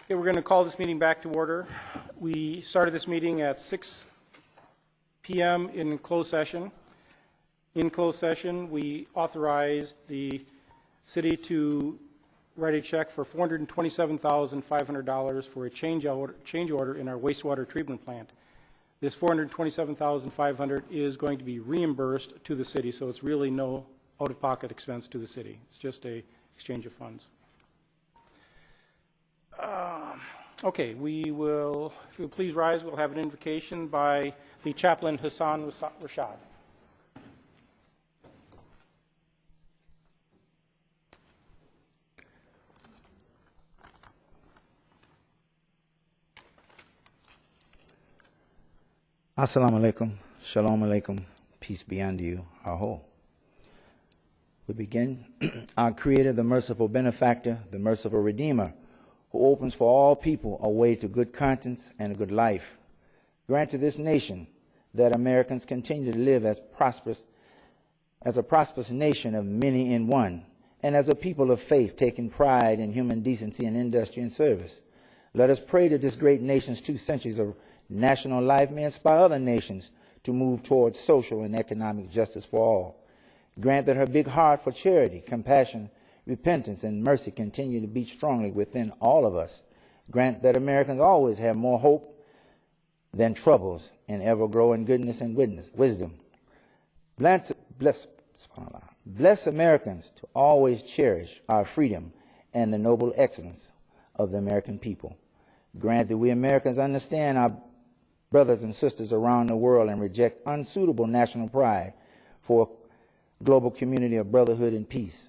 Okay, we're going to call this meeting back to order. We started this meeting at 6 p.m. in closed session. In closed session, we authorized the city to write a check for $427,500 for a change order in our wastewater treatment plant. This $427,500 is going to be reimbursed to the city, so it's really no out-of-pocket expense to the city. It's just a exchange of funds. Okay, we will, if you'll please rise, we'll have an invocation by the chaplain Hassan Rashad. Assalamu alaikum, shalom alaikum, peace be unto you, aho. We begin, our Creator, the merciful benefactor, the merciful Redeemer, who opens for all people a way to good conscience and a good life. Grant to this nation that Americans continue to live as a prosperous nation of many in one, and as a people of faith taking pride in human decency and industry and service. Let us pray that this great nation's 2 centuries of national life may inspire other nations to move towards social and economic justice for all. Grant that her big heart for charity, compassion, repentance, and mercy continue to beat strongly within all of us. Grant that Americans always have more hope than troubles and ever grow in goodness and wisdom. Bless Americans to always cherish our freedom and the noble excellence of the American people. Grant that we Americans understand our brothers and sisters around the world and reject unsuitable national pride for a global community of brotherhood and peace.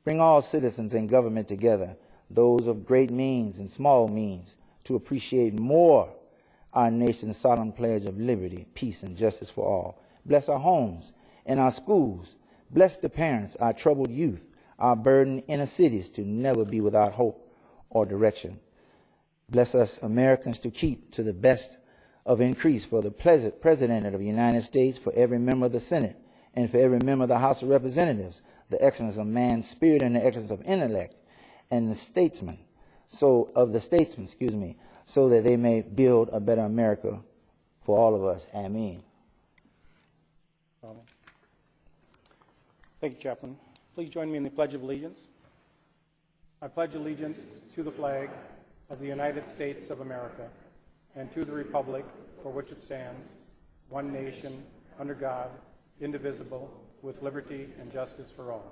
Bring all citizens and government together, those of great means and small means, to appreciate more our nation's solemn pledge of liberty, peace, and justice for all. Bless our homes and our schools. Bless the parents, our troubled youth, our burdened inner cities to never be without hope or direction. Bless us Americans to keep to the best of increase for the President of the United States, for every member of the Senate, and for every member of the House of Representatives, the excellence of man's spirit and the excellence of intellect, and the statesmen, so that they may build a better America for all of us. Amen. Thank you, Chaplain. Please join me in the Pledge of Allegiance. I pledge allegiance to the flag of the United States of America and to the republic for which it stands, one nation, under God, indivisible, with liberty and justice for all.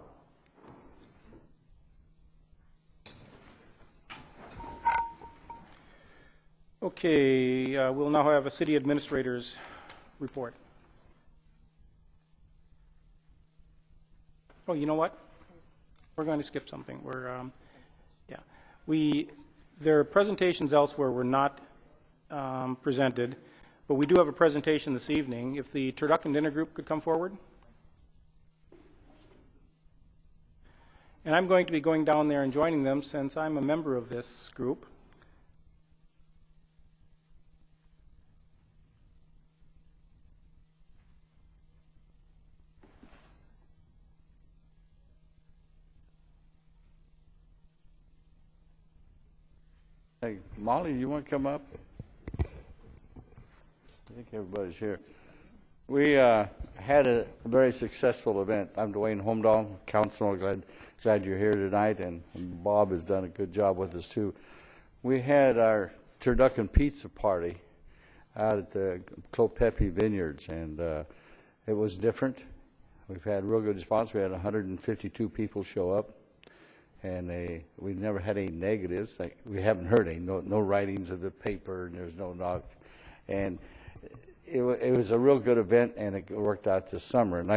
Okay, we'll now have a city administrator's report. Oh, you know what? We're going to skip something. There are presentations elsewhere were not presented, but we do have a presentation this evening. If the Turducken Dinner Group could come forward. And I'm going to be going down there and joining them since I'm a member of this group. Hey, Molly, you want to come up? I think everybody's here. We had a very successful event. I'm Dwayne Holmdahl, Councilor. Glad you're here tonight, and Bob has done a good job with us too. We had our Turducken Pizza Party out at the Clopepe Vineyards, and it was different. We've had real good response. We had 152 people show up, and we've never had any negatives. We haven't heard any, no writings of the paper, and there's no knock. And it was a real good event, and it worked out this summer. And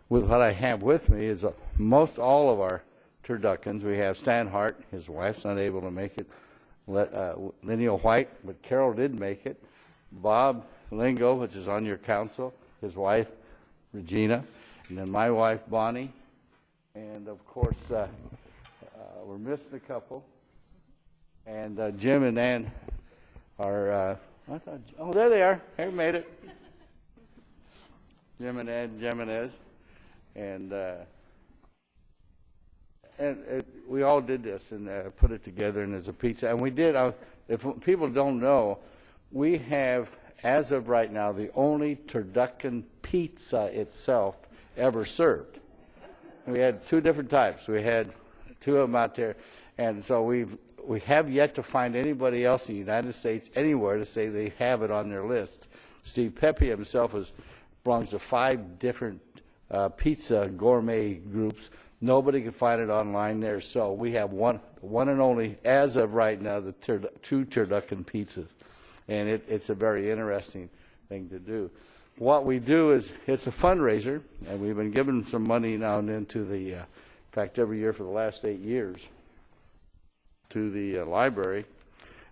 with what I have with me is most all of our Turduckens. We have Stan Hart, his wife's not able to make it. Linnea White, but Carol did make it. Bob Lingo, which is on your council, his wife, Regina, and then my wife, Bonnie. And, of course, we're missing a couple. And Jim and Ann are, oh, there they are. They made it. Jim and Ann Jimenez. And and we all did this and put it together, and there's a pizza. And we did, if people don't know, we have, as of right now, the only turducken pizza itself ever served. We had two different types. We had two of them out there. And so we have yet to find anybody else in the United States anywhere to say they have it on their list. Steve Pepe himself belongs to 5 different pizza gourmet groups. Nobody can find it online there. So we have one and only, as of right now, the 2 turducken pizzas. And it's a very interesting thing to do. What we do is, it's a fundraiser, and we've been giving some money now and then to the, in fact, every year for the last 8 years, to the library.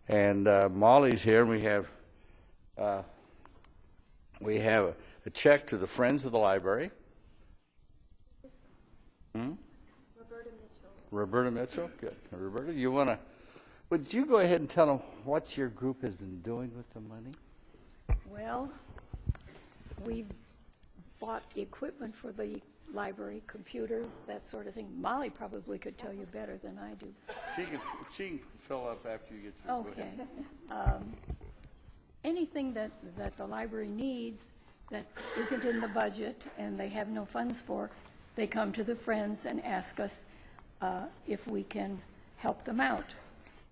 And Molly's here, and we have a check to the Friends of the Library. Roberta Mitchell, good. Roberta, you want to, would you go ahead and tell them what your group has been doing with the money? Well, we've bought equipment for the library, computers, that sort of thing. Molly probably could tell you better than I do. She can fill up after you get through. Okay. Anything that the library needs that isn't in the budget and they have no funds for, they come to the Friends and ask us if we can help them out.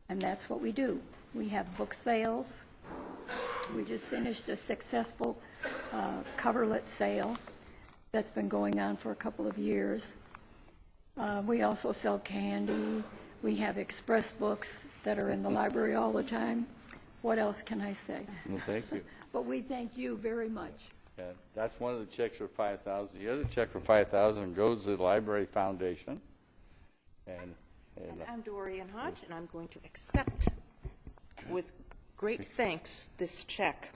And that's what we do. We have book sales. We just finished a successful coverlet sale that's been going on for a couple of years. We also sell candy. We have express books that are in the library all the time. What else can I say? Well, thank you. But we thank you very much. Yeah, that's one of the checks for $5,000. The other check for $5,000 goes to the Library Foundation. And I'm Dorian Hodge, and I'm going to accept with great thanks this check.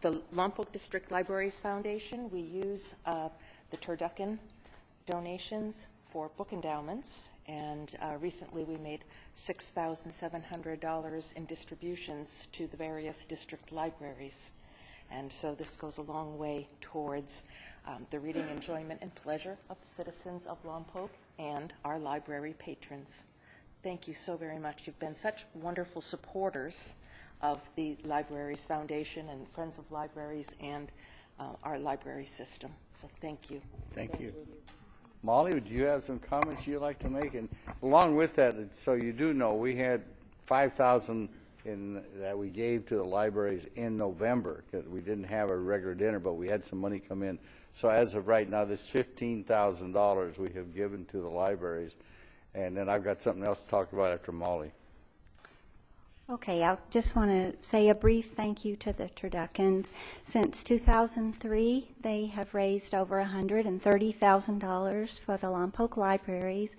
The Lompoc District Libraries Foundation, we use the turducken donations for book endowments, and recently we made $6,700 in distributions to the various district libraries. And so this goes a long way towards the reading enjoyment and pleasure of the citizens of Lompoc and our library patrons. Thank you so very much. You've been such wonderful supporters of the Libraries Foundation and Friends of Libraries and our library system. So thank you. Thank you. Molly, do you have some comments you'd like to make? And along with that, so you do know, we had $5,000 that we gave to the libraries in November, because we didn't have a regular dinner, but we had some money come in. So as of right now, this $15,000 we have given to the libraries. And then I've got something else to talk about after Molly. Okay, I just want to say a brief thank you to the Turduckens. Since 2003, they have raised over $130,000 for the Lompoc libraries.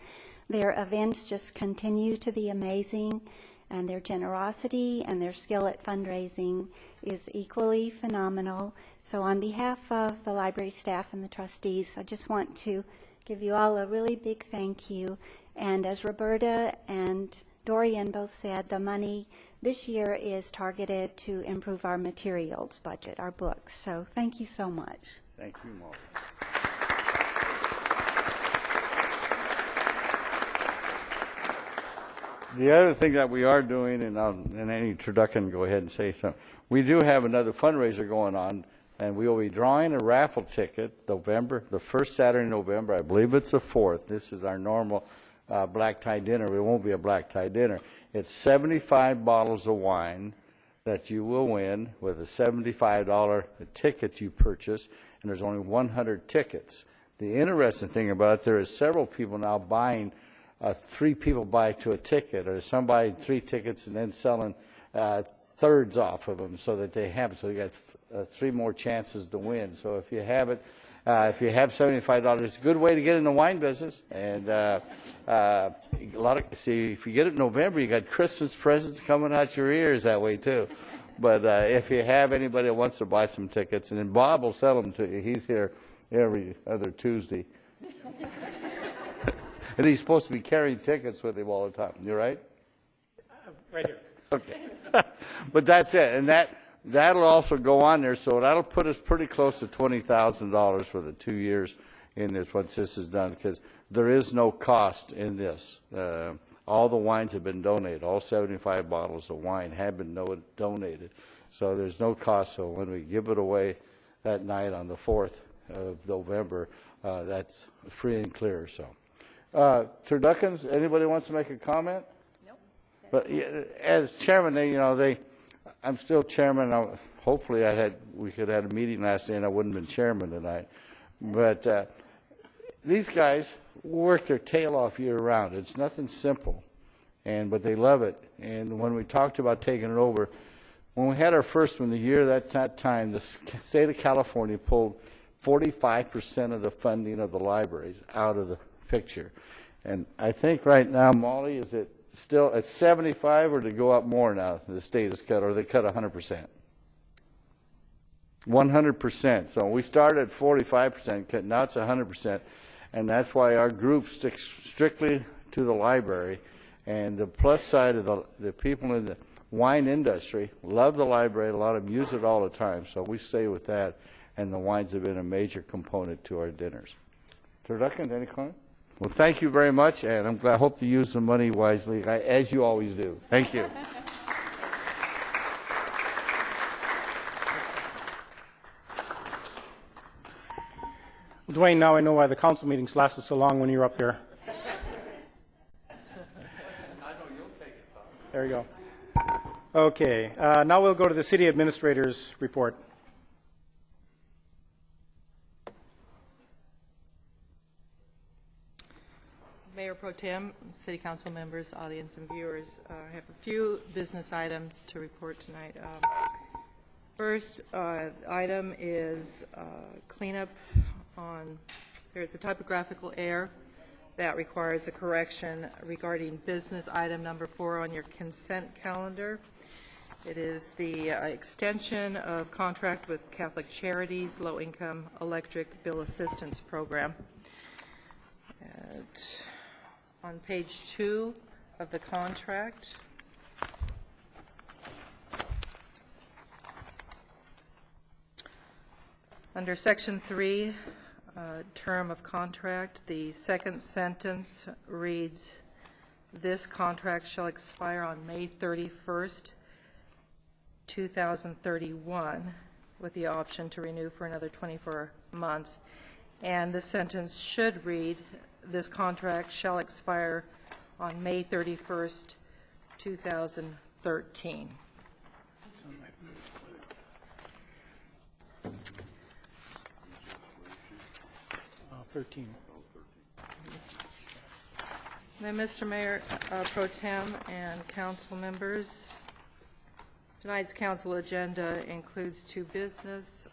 Their events just continue to be amazing, and their generosity and their skill at fundraising is equally phenomenal. So on behalf of the library staff and the trustees, I just want to give you all a really big thank you. And as Roberta and Dorian both said, the money this year is targeted to improve our materials budget, our books. So thank you so much. Thank you, Molly. The other thing that we are doing, and any turducken go ahead and say something, we do have another fundraiser going on, and we will be drawing a raffle ticket November, the first Saturday in November. I believe it's the 4th. This is our normal black tie dinner. It won't be a black tie dinner. It's 75 bottles of wine that you will win with a $75 ticket you purchase, and there's only 100 tickets. The interesting thing about it, there is several people now buying 3 people buy to a ticket, or some buy 3 tickets and then selling thirds off of them so that they have it. So you got 3 more chances to win. So if you have it, if you have $75, it's a good way to get in the wine business. And see, if you get it in November, you got Christmas presents coming out your ears that way too. But if you have anybody that wants to buy some tickets, and then Bob will sell them to you. He's here every other Tuesday. And he's supposed to be carrying tickets with him all the time. You right? Right here. Okay. But that's it. And that'll also go on there. So that'll put us pretty close to $20,000 for the 2 years in this, once this is done. Because there is no cost in this. All the wines have been donated. All 75 bottles of wine have been donated. So there's no cost. So when we give it away that night on the 4th of November, that's free and clear. So, turduckens, anybody wants to make a comment? Nope. But as chairman, I'm still chairman. Hopefully, we could have had a meeting last night and I wouldn't have been chairman tonight. But these guys work their tail off year round. It's nothing simple, but they love it. And when we talked about taking it over, when we had our first one, the year that time, the state of California pulled 45% of the funding of the libraries out of the picture. And I think right now, Molly, is it still at 75 or to go up more now? The state has cut, or they cut 100%? 100%. So we started at 45%, now it's 100%. And that's why our group sticks strictly to the library. And the plus side of the people in the wine industry love the library. A lot of them use it all the time. So we stay with that. And the wines have been a major component to our dinners. Turducken, any comment? Well, thank you very much. And I hope you use the money wisely, as you always do. Thank you. Dwayne, now I know why the council meetings lasted so long when you were up here. There you go. Okay, now we'll go to the city administrator's report. Mayor Pro Tem, City Council members, audience, and viewers, I have a few business items to report tonight. First item is cleanup on, there's a typographical error that requires a correction regarding business item number 4 on your consent calendar. It is the extension of contract with Catholic Charities Low Income Electric Bill Assistance Program. On page 2 of the contract, under section 3, term of contract, the second sentence reads, "This contract shall expire on May 31st, 2031, with the option to renew for another 24 months." And this sentence should read, "This contract shall expire on May 31st, 2013. 13. Then, Mr. Mayor, Pro Tem, and council members, tonight's council agenda includes 2 business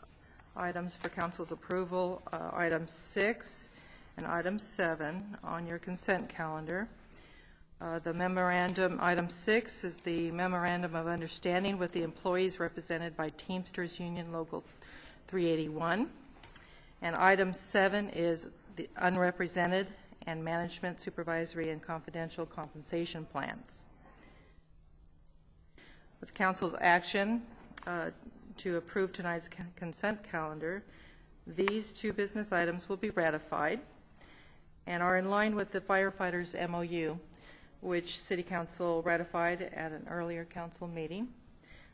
items for council's approval, item 6 and item 7 on your consent calendar. The memorandum, item 6 is the memorandum of understanding with the employees represented by Teamsters Union Local 381. And item 7 is the unrepresented and management, supervisory, and confidential compensation plans. With council's action to approve tonight's consent calendar, these 2 business items will be ratified and are in line with the firefighters MOU, which City Council ratified at an earlier council meeting,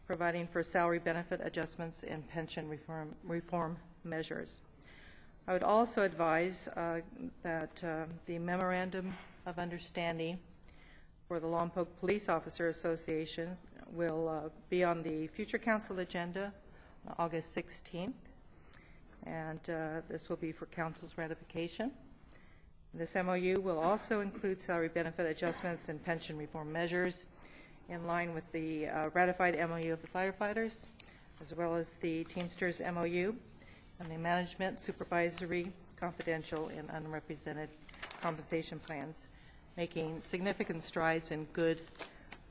providing for salary benefit adjustments and pension reform measures. I would also advise that the memorandum of understanding for the Lompoc Police Officer Association will be on the future council agenda on August 16th, and this will be for council's ratification. This MOU will also include salary benefit adjustments and pension reform measures in line with the ratified MOU of the firefighters, as well as the Teamsters MOU and the management, supervisory, confidential, and unrepresented compensation plans, making significant strides in good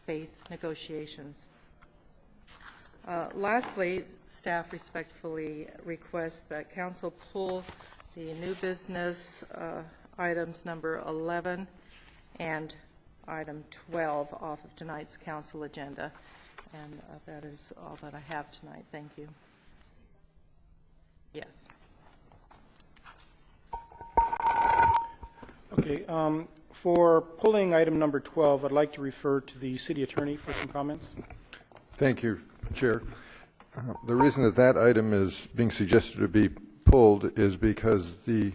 faith negotiations. Lastly, staff respectfully requests that council pull the new business items number 11 and item 12 off of tonight's council agenda. And that is all that I have tonight. Thank you. Yes. Okay. For pulling item number 12, I'd like to refer to the city attorney for some comments. Thank you, Chair. The reason that that item is being suggested to be pulled is because the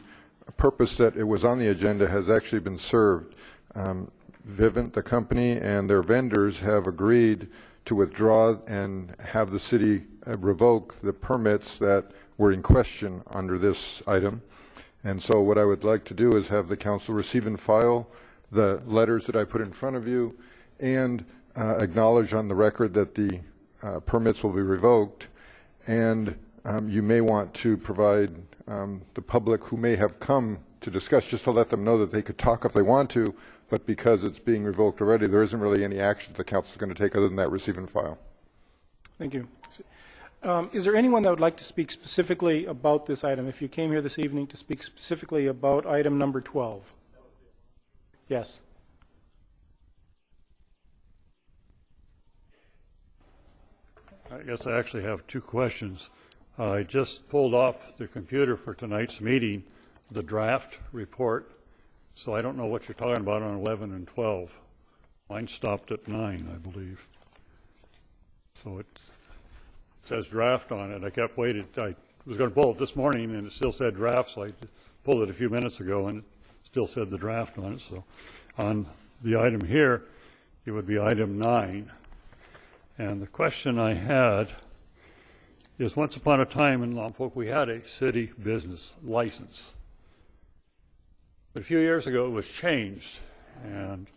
purpose that it was on the agenda has actually been served. Vivint, the company, and their vendors have agreed to withdraw and have the city revoke the permits that were in question under this item. And so what I would like to do is have the council receive and file the letters that I put in front of you and acknowledge on the record that the permits will be revoked. And you may want to provide the public who may have come to discuss, just to let them know that they could talk if they want to, but because it's being revoked already, there isn't really any action the council is going to take other than that receive and file. Thank you. Is there anyone that would like to speak specifically about this item? If you came here this evening to speak specifically about item number 12. Yes. I guess I actually have two questions. I just pulled off the computer for tonight's meeting the draft report, so I don't know what you're talking about on 11 and 12. Mine stopped at 9, I believe. So it says draft on it. I kept waiting. I was going to pull it this morning, and it still said draft, so I pulled it a few minutes ago, and it still said the draft on it. So on the item here, it would be item 9. And the question I had is, once upon a time in Lompoc, we had a city business license. But a few years ago, it was changed, and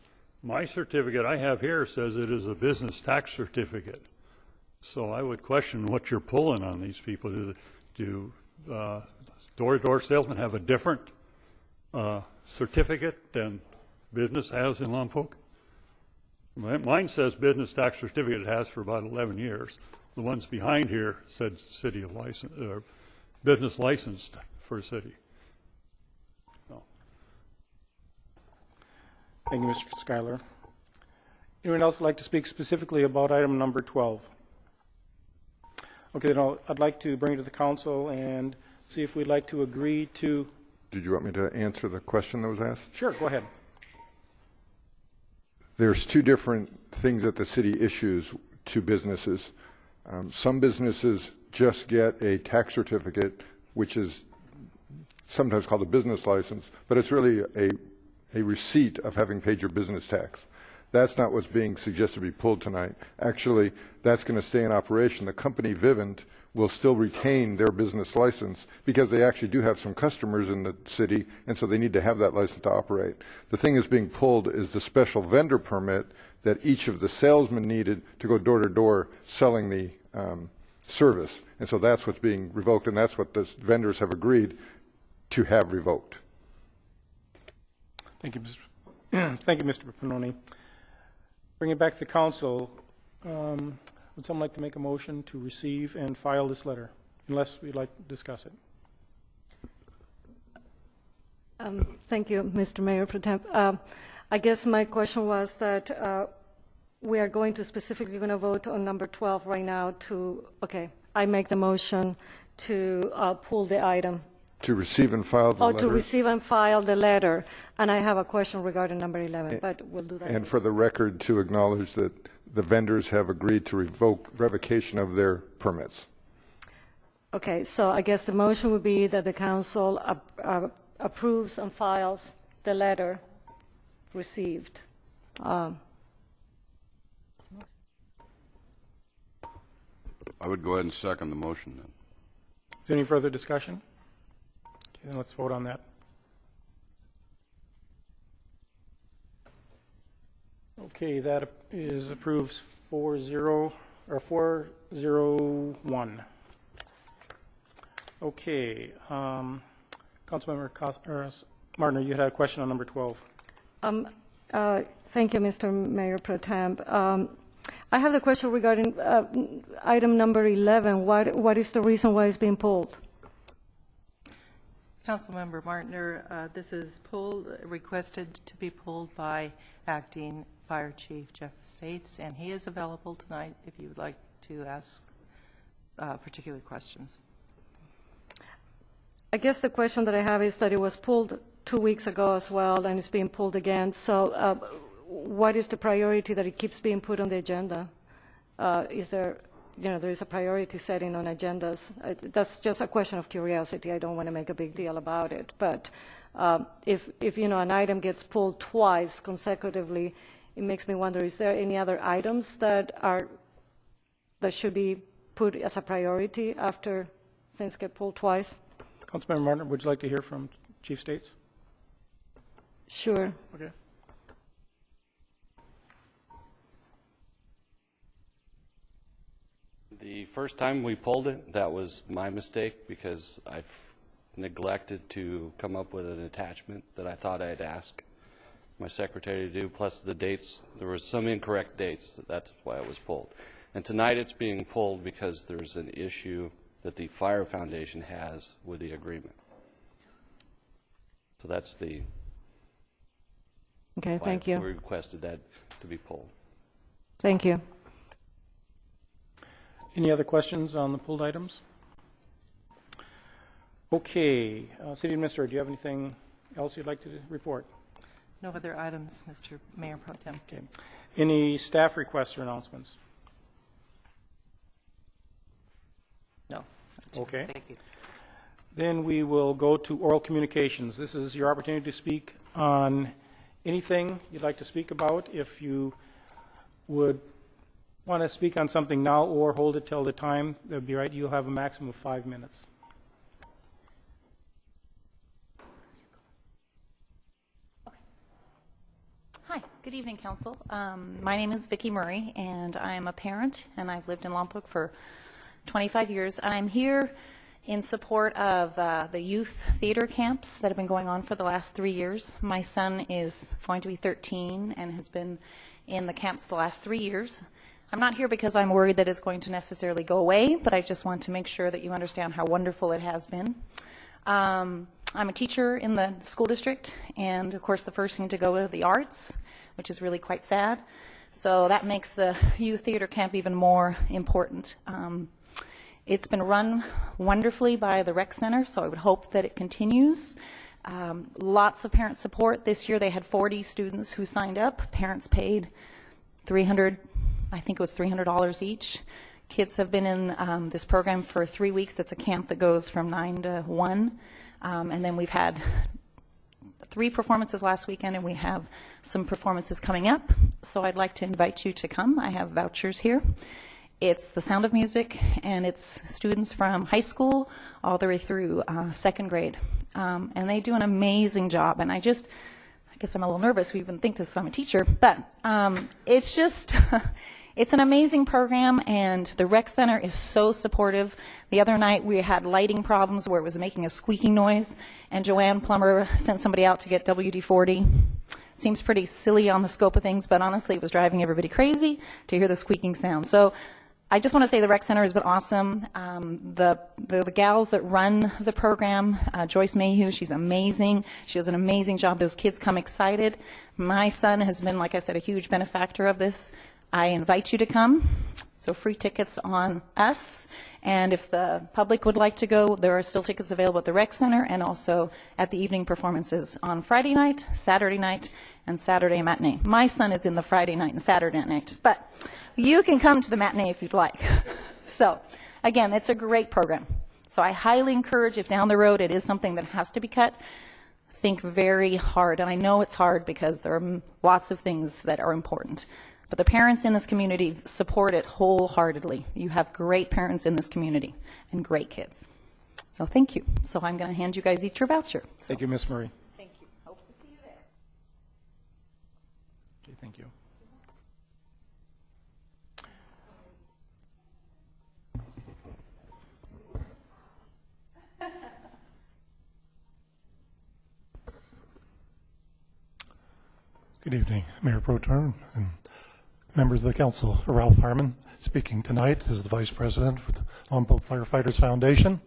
my certificate I have here says it is a business tax certificate. So I would question what you're pulling on these people. Do door-to-door salesmen have a different certificate than business has in Lompoc? Mine says business tax certificate. It has for about 11 years. The ones behind here said city of license, business licensed for a city. So. Thank you, Mr. Schuyler. Anyone else would like to speak specifically about item number 12? Okay, then I'd like to bring it to the council and see if we'd like to agree to... Did you want me to answer the question that was asked? Sure, go ahead. There's two different things that the city issues to businesses. Some businesses just get a tax certificate, which is sometimes called a business license, but it's really a receipt of having paid your business tax. That's not what's being suggested to be pulled tonight. Actually, that's going to stay in operation. The company Vivint will still retain their business license because they actually do have some customers in the city, and so they need to have that license to operate. The thing that's being pulled is the special vendor permit that each of the salesmen needed to go door to door selling the service. And so that's what's being revoked, and that's what the vendors have agreed to have revoked. Thank you, Thank you, Mr. Pannoni. Bring it back to the council. Would someone like to make a motion to receive and file this letter, unless we'd like to discuss it? Thank you, Mr. Mayor Pro Tem. I guess my question was that we are going to specifically going to vote on number 12 right now to, okay, I make the motion to pull the item. To receive and file the letter. To receive and file the letter. And I have a question regarding number 11, but we'll do that. And for the record, to acknowledge that the vendors have agreed to revocation of their permits. Okay, so I guess the motion would be that the council approves and files the letter received. I would go ahead and second the motion then. Is there any further discussion? Okay, then let's vote on that. Okay, that is approved 4-0 or 401. Okay, Councilmember Martiner, you had a question on number 12. Thank you, Mr. Mayor Pro Tem. I have a question regarding item number 11. What is the reason why it's being pulled? Councilmember Martiner, this is requested to be pulled by Acting Fire Chief Jeff States, and he is available tonight if you would like to ask particular questions. I guess the question that I have is that it was pulled 2 weeks ago as well, and it's being pulled again. So what is the priority that it keeps being put on the agenda? Is there, there is a priority setting on agendas. That's just a question of curiosity. I don't want to make a big deal about it. But if an item gets pulled twice consecutively, it makes me wonder, is there any other items that should be put as a priority after things get pulled twice? Councilmember Martin, would you like to hear from Chief States? Sure. Okay. The first time we pulled it, that was my mistake because I've neglected to come up with an attachment that I thought I'd ask my secretary to do, plus the dates. There were some incorrect dates. That's why it was pulled. And tonight it's being pulled because there's an issue that the Fire Foundation has with the agreement. So that's the... Okay, thank you. We requested that to be pulled. Thank you. Any other questions on the pulled items? Okay. City Administrator, do you have anything else you'd like to report? No other items, Mr. Mayor Pro Tem. Okay. Any staff requests or announcements? No. Okay. Thank you. Then we will go to oral communications. This is your opportunity to speak on anything you'd like to speak about. If you would want to speak on something now or hold it till the time, that would be right. You'll have a maximum of 5 minutes. Hi, good evening, Council. My name is Vicki Murray, and I am a parent, and I've lived in Lompoc for 25 years. And I'm here in support of the youth theater camps that have been going on for the last 3 years. My son is going to be 13 and has been in the camps the last 3 years. I'm not here because I'm worried that it's going to necessarily go away, but I just want to make sure that you understand how wonderful it has been. I'm a teacher in the school district, and of course the first thing to go are the arts, which is really quite sad. So that makes the youth theater camp even more important. It's been run wonderfully by the rec center, so I would hope that it continues. Lots of parent support. This year they had 40 students who signed up. Parents paid $300 each. Kids have been in this program for 3 weeks. It's a camp that goes from 9 to 1. And then we've had 3 performances last weekend, and we have some performances coming up. So I'd like to invite you to come. I have vouchers here. It's The Sound of Music, and it's students from high school all the way through 2nd grade. And they do an amazing job. And I guess I'm a little nervous. We even think this, I'm a teacher. But it's just, it's an amazing program, and the rec center is so supportive. The other night we had lighting problems where it was making a squeaking noise, and Joanne Plummer sent somebody out to get WD-40. Seems pretty silly on the scope of things, but honestly it was driving everybody crazy to hear the squeaking sound. So I just want to say the rec center has been awesome. The gals that run the program, Joyce Mayhew, she's amazing. She does an amazing job. Those kids come excited. My son has been, like I said, a huge benefactor of this. I invite you to come. So free tickets on us. And if the public would like to go, there are still tickets available at the rec center and also at the evening performances on Friday night, Saturday night, and Saturday matinee. My son is in the Friday night and Saturday night, but you can come to the matinee if you'd like. So again, it's a great program. So I highly encourage, if down the road it is something that has to be cut, think very hard. And I know it's hard because there are lots of things that are important. But the parents in this community support it wholeheartedly. You have great parents in this community and great kids. So thank you. So I'm going to hand you guys each your voucher. So. Thank you, Ms. Murray. Thank you. Hope to see you there. Okay, thank you. Good evening, Mayor Pro Tem and members of the council. Ralph Harmon speaking tonight as the Vice President for the Lompoc Firefighters Foundation.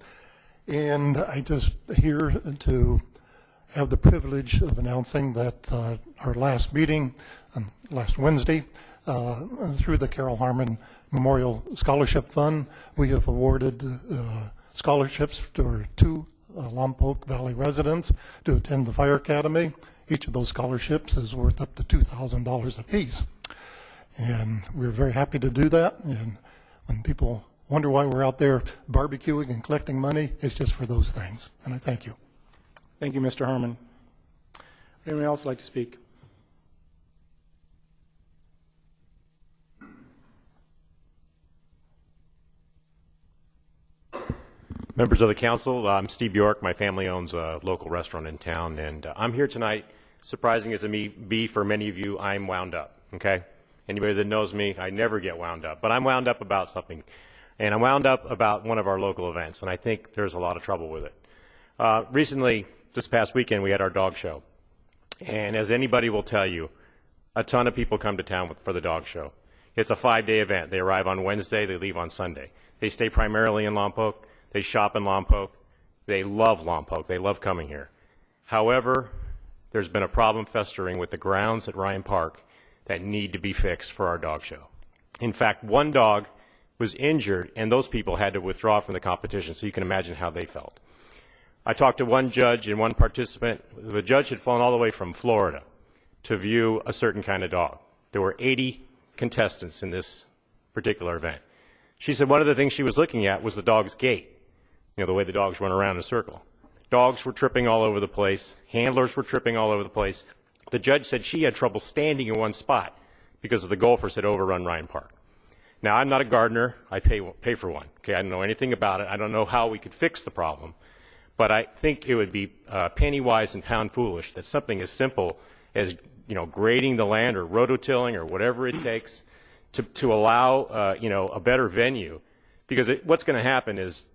And I just here to have the privilege of announcing that our last meeting, last Wednesday, through the Carol Harmon Memorial Scholarship Fund, we have awarded scholarships to 2 Lompoc Valley residents to attend the Fire Academy. Each of those scholarships is worth up to $2,000 apiece. And we're very happy to do that. And when people wonder why we're out there barbecuing and collecting money, it's just for those things. And I thank you. Thank you, Mr. Herman. Would anyone else like to speak? Members of the council, I'm Steve Bjork. My family owns a local restaurant in town, and I'm here tonight. Surprising as it may be for many of you, I'm wound up, okay? Anybody that knows me, I never get wound up, but I'm wound up about something, and I'm wound up about one of our local events, and I think there's a lot of trouble with it. Recently, this past weekend, we had our dog show, and as anybody will tell you, a ton of people come to town for the dog show. It's a 5-day event. They arrive on Wednesday, they leave on Sunday. They stay primarily in Lompoc. They shop in Lompoc. They love Lompoc. They love coming here. However, there's been a problem festering with the grounds at Ryan Park that need to be fixed for our dog show. In fact, one dog was injured, and those people had to withdraw from the competition, so you can imagine how they felt. I talked to one judge and one participant. The judge had flown all the way from Florida to view a certain kind of dog. There were 80 contestants in this particular event. She said one of the things she was looking at was the dog's gait. You know, the way the dogs run around in a circle. Dogs were tripping all over the place. Handlers were tripping all over the place. The judge said she had trouble standing in one spot because the golfers had overrun Ryan Park. Now, I'm not a gardener. I pay for one. Okay, I don't know anything about it. I don't know how we could fix the problem. But I think it would be penny wise and pound foolish that something as simple as, you know, grading the land or rototilling or whatever it takes to allow, you know, a better venue. Because what's going to happen is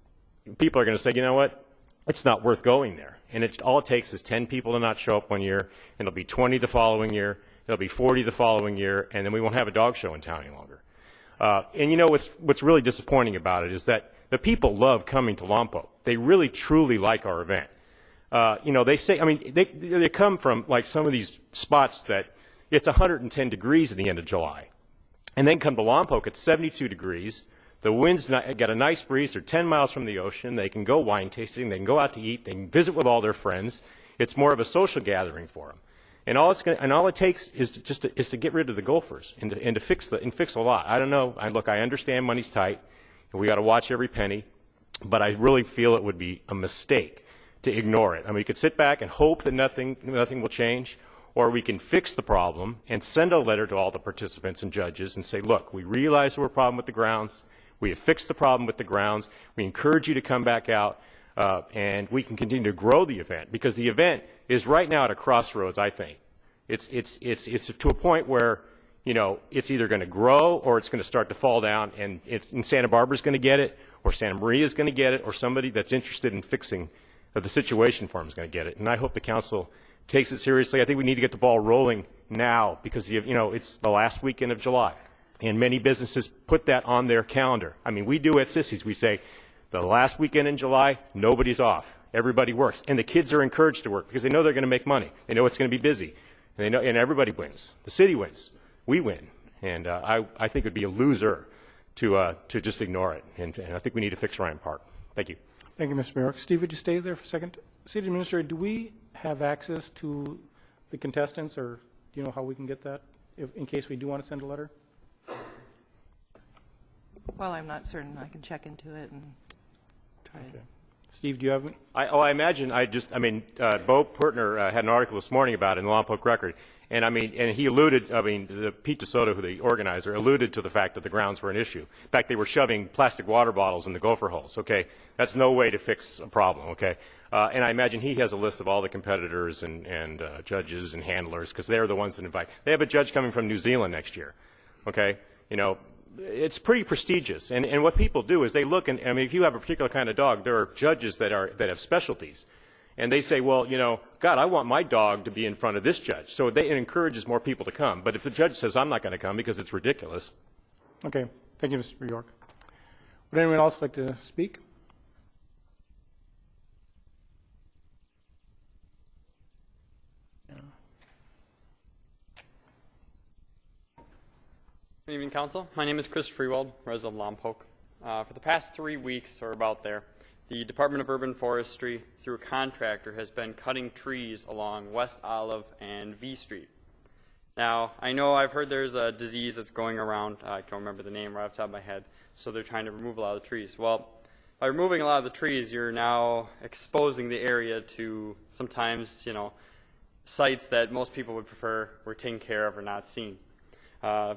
people are going to say, you know what, it's not worth going there. And all it takes is 10 people to not show up one year, and it'll be 20 the following year, it'll be 40 the following year, and then we won't have a dog show in town any longer. And you know what's really disappointing about it is that the people love coming to Lompoc. They really, truly like our event. You know, they say, I mean, they come from like some of these spots that it's 110 degrees at the end of July. And then come to Lompoc, it's 72 degrees. The wind's got a nice breeze. They're 10 miles from the ocean. They can go wine tasting. They can go out to eat. They can visit with all their friends. It's more of a social gathering for them. And all it takes is to get rid of the golfers and to fix a lot. I don't know. Look, I understand money's tight, and we got to watch every penny. But I really feel it would be a mistake to ignore it. I mean, we could sit back and hope that nothing will change, or we can fix the problem and send a letter to all the participants and judges and say, look, we realize there were a problem with the grounds. We have fixed the problem with the grounds. We encourage you to come back out, and we can continue to grow the event, because the event is right now at a crossroads, I think. It's to a point where, you know, it's either going to grow or it's going to start to fall down, and Santa Barbara's going to get it, or Santa Maria's going to get it, or somebody that's interested in fixing the situation for them is going to get it. And I hope the council takes it seriously. I think we need to get the ball rolling now, because, you know, it's the last weekend of July. And many businesses put that on their calendar. I mean, we do at Sissy's. We say the last weekend in July, nobody's off. Everybody works. And the kids are encouraged to work because they know they're going to make money. They know it's going to be busy. And they know, and everybody wins. The city wins. We win. And I think it would be a loser to just ignore it. And I think we need to fix Ryan Park. Thank you. Thank you, Mr. Mayor. Steve, would you stay there for a second? City Administrator, do we have access to the contestants, or do you know how we can get that in case we do want to send a letter? Well, I'm not certain. I can check into it and try it. Steve, do you have? I imagine. Bo Pertner had an article this morning about it in the Lompoc Record, and he alluded. Pete DeSoto, who the organizer, alluded to the fact that the grounds were an issue. In fact, they were shoving plastic water bottles in the gopher holes. Okay, that's no way to fix a problem. Okay, and I imagine he has a list of all the competitors and judges and handlers, because they're the ones that invite. They have a judge coming from New Zealand next year. Okay, you know. It's pretty prestigious, and what people do is they look, and I mean, if you have a particular kind of dog, there are judges that have specialties, and they say, well, you know, God, I want my dog to be in front of this judge, so it encourages more people to come. But if the judge says I'm not going to come because it's ridiculous. Okay, thank you, Mr. York. Would anyone else like to speak? Good evening, Council. My name is Chris Freewald, resident of Lompoc. For the past 3 weeks, or about there, the Department of Urban Forestry, through a contractor, has been cutting trees along West Olive and V Street. Now, I know I've heard there's a disease that's going around. I don't remember the name right off the top of my head. So they're trying to remove a lot of the trees. Well, by removing a lot of the trees, you're now exposing the area to sometimes, sites that most people would prefer were taken care of or not seen. On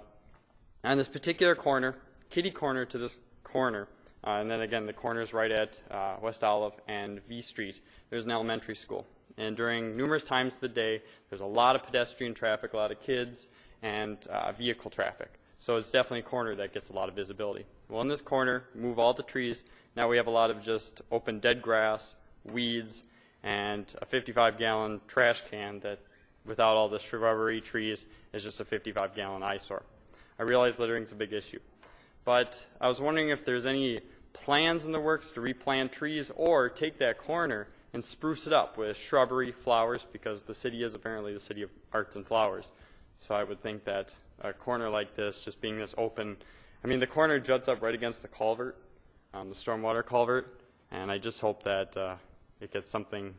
this particular corner, kitty corner to this corner, and then again the corner is right at West Olive and V Street, there's an elementary school. And during numerous times of the day, there's a lot of pedestrian traffic, a lot of kids, and vehicle traffic. So it's definitely a corner that gets a lot of visibility. Well, in this corner, move all the trees. Now we have a lot of just open dead grass, weeds, and a 55-gallon trash can that, without all the shrubbery trees, is just a 55-gallon eyesore. I realize littering is a big issue. But I was wondering if there's any plans in the works to replant trees or take that corner and spruce it up with shrubbery, flowers, because the city is apparently the city of arts and flowers. So I would think that a corner like this, just being this open, the corner juts up right against the culvert, the stormwater culvert, and I just hope that it gets something,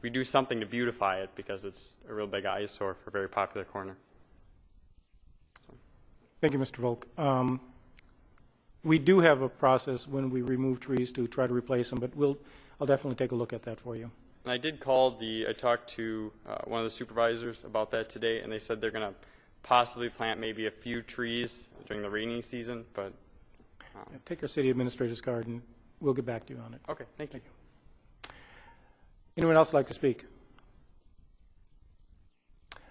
we do something to beautify it, because it's a real big eyesore for a very popular corner. So. Thank you, Mr. Volk. We do have a process when we remove trees to try to replace them, but I'll definitely take a look at that for you. And I did call I talked to one of the supervisors about that today, and they said they're going to possibly plant maybe a few trees during the rainy season, but... Take your city administrator's card and we'll get back to you on it. Okay, thank you. Anyone else like to speak?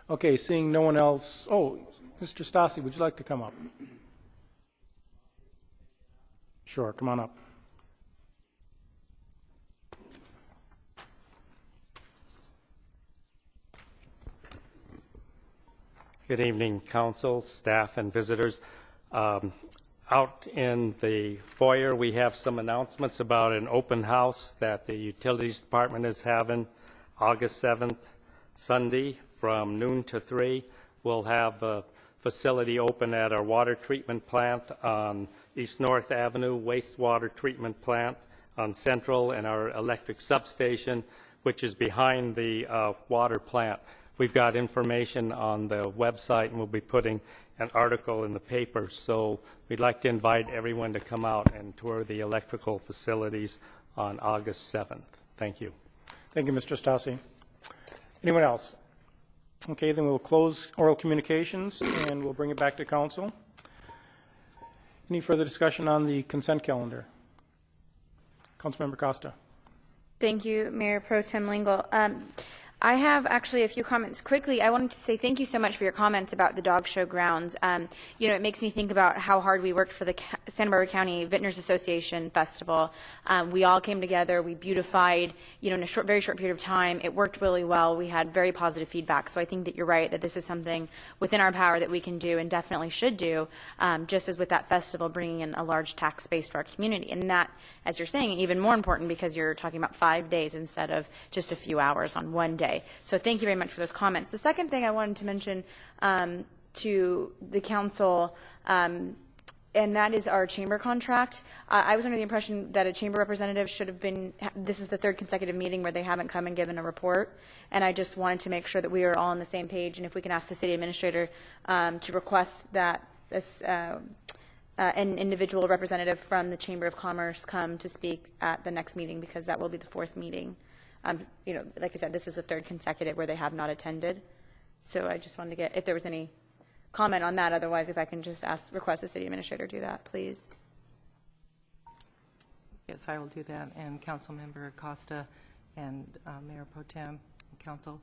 Okay, seeing no one else. Oh, Mr. Stasi, would you like to come up? Sure, come on up. Good evening, council, staff, and visitors. Out in the foyer, we have some announcements about an open house that the Utilities Department is having August 7th, Sunday, from noon to 3. We'll have a facility open at our water treatment plant on East North Avenue, wastewater treatment plant on Central, and our electric substation, which is behind the water plant. We've got information on the website, and we'll be putting an article in the paper. So we'd like to invite everyone to come out and tour the electrical facilities on August 7th. Thank you. Thank you, Mr. Stasi. Anyone else? Okay, then we'll close oral communications and we'll bring it back to council. Any further discussion on the consent calendar? Councilmember Costa. Thank you, Mayor Pro Tem Lingle. I have actually a few comments. Quickly, I wanted to say thank you so much for your comments about the dog show grounds. It makes me think about how hard we worked for the Santa Barbara County Vintners Association Festival. We all came together, we beautified, in a very short period of time. It worked really well. We had very positive feedback. So I think that you're right, that this is something within our power that we can do and definitely should do, just as with that festival, bringing in a large tax base for our community. And that, as you're saying, even more important because you're talking about 5 days instead of just a few hours on one day. So thank you very much for those comments. The second thing I wanted to mention to the council, and that is our chamber contract. I was under the impression that a chamber representative should have been, this is the third consecutive meeting where they haven't come and given a report, and I just wanted to make sure that we are all on the same page, and if we can ask the city administrator to request that an individual representative from the Chamber of Commerce come to speak at the next meeting, because that will be the fourth meeting. Like I said, this is the third consecutive where they have not attended. So I just wanted to get, if there was any comment on that. Otherwise, if I can just request the city administrator do that, please. Yes, I will do that. And Councilmember Costa and Mayor Pro Tem Council,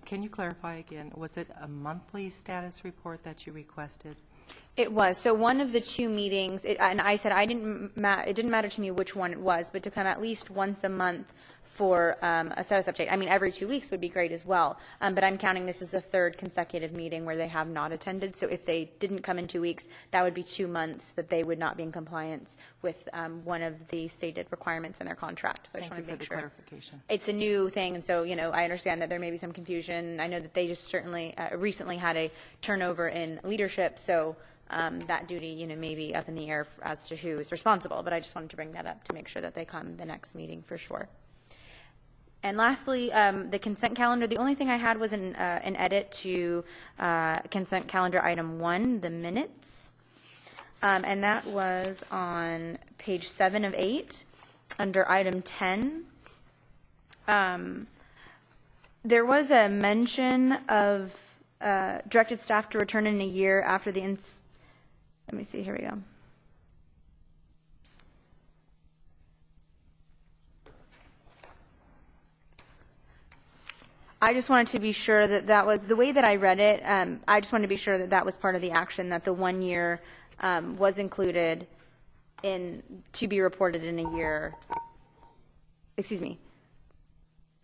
can you clarify again, was it a monthly status report that you requested? It was. So one of the two meetings, and I said it didn't matter to me which one it was, but to come at least once a month for a status update. I mean, every 2 weeks would be great as well. But I'm counting this as the third consecutive meeting where they have not attended. So if they didn't come in 2 weeks, that would be 2 months that they would not be in compliance with one of the stated requirements in their contract. So I just want to make sure. Clarification. It's a new thing, and so I understand that there may be some confusion. I know that they just certainly recently had a turnover in leadership, so that duty, may be up in the air as to who is responsible. But I just wanted to bring that up to make sure that they come the next meeting for sure. And lastly, the consent calendar. The only thing I had was an edit to consent calendar item 1, the minutes. And that was on page 7 of 8 under item 10. There was a mention of directed staff to return in a year after the let me see, here we go. I just wanted to be sure that that was, the way that I read it, I just wanted to be sure that that was part of the action, that the 1 year was included in, to be reported in a year. Excuse me.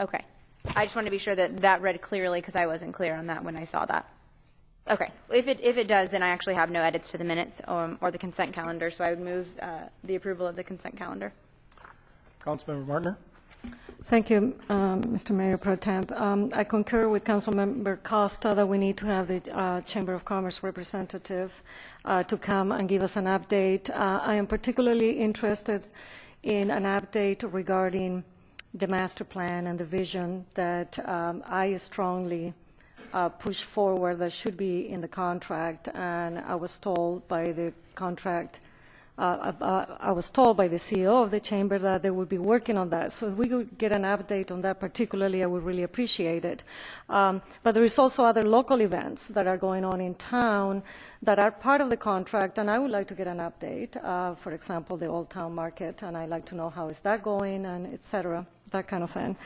Okay. I just wanted to be sure that that read clearly because I wasn't clear on that when I saw that. Okay. If it does, then I actually have no edits to the minutes or the consent calendar, so I would move the approval of the consent calendar. Councilmember Martiner. Thank you, Mr. Mayor Pro Temp. I concur with Councilmember Costa that we need to have the Chamber of Commerce representative to come and give us an update. I am particularly interested in an update regarding the master plan and the vision that I strongly push forward that should be in the contract. And I was told by the contract I was told by the CEO of the chamber that they would be working on that. So if we could get an update on that particularly, I would really appreciate it. But there is also other local events that are going on in town that are part of the contract, and I would like to get an update. For example, the Old Town Market, and I'd like to know how is that going, and et cetera, that kind of thing.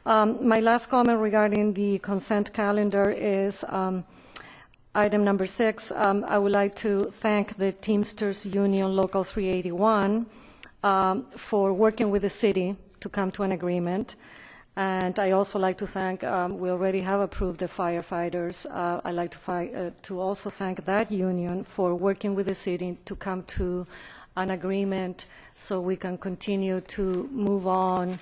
My last comment regarding the consent calendar is item number 6, I would like to thank the Teamsters Union Local 381 for working with the city to come to an agreement. And I also like to thank, we already have approved the firefighters. I'd like to also thank that union for working with the city to come to an agreement so we can continue to move on.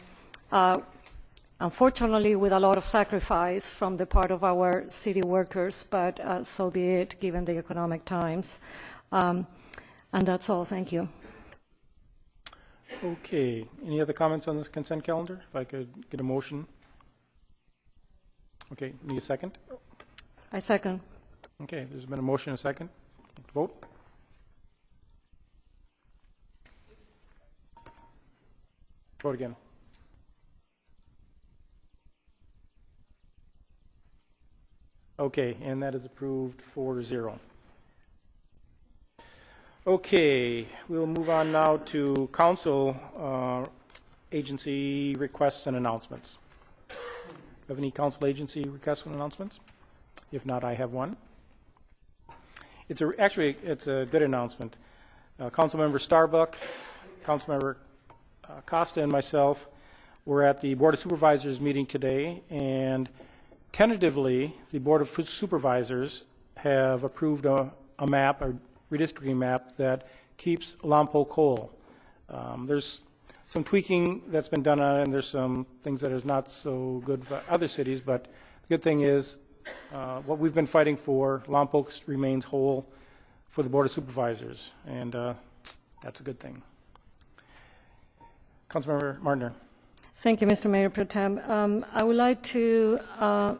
Unfortunately, with a lot of sacrifice from the part of our city workers, but so be it, given the economic times. And that's all. Thank you. Okay. Any other comments on this consent calendar? If I could get a motion. Okay. Need a second? I second. Okay. There's been a motion and a second. Vote. Vote again. Okay, and that is approved 4-0. Okay, we'll move on now to council agency requests and announcements. Have any council agency requests and announcements? If not, I have one. Actually, it's a good announcement. Councilmember Starbuck, Councilmember Costa, and myself were at the Board of Supervisors meeting today, and tentatively, the Board of Supervisors have approved a map, a redistricting map, that keeps Lompoc whole. There's some tweaking that's been done on it, and there's some things that is not so good for other cities, but the good thing is what we've been fighting for, Lompoc remains whole for the Board of Supervisors, and that's a good thing. Councilmember Martiner. Thank you, Mr. Mayor Pro Tem. I would like to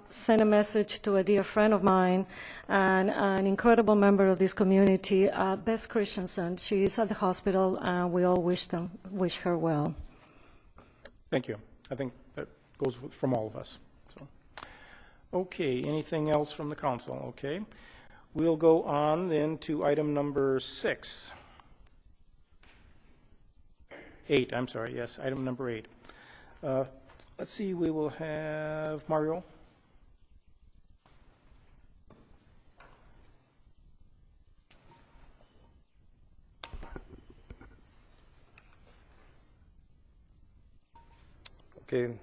send a message to a dear friend of mine and an incredible member of this community, Bess Christensen. She is at the hospital, and we all wish her well. Thank you. I think that goes from all of us. So, okay. Anything else from the council? Okay. We'll go on then to item number 6. 8. I'm sorry. Yes, item number 8. Let's see, we will have Mario. Okay.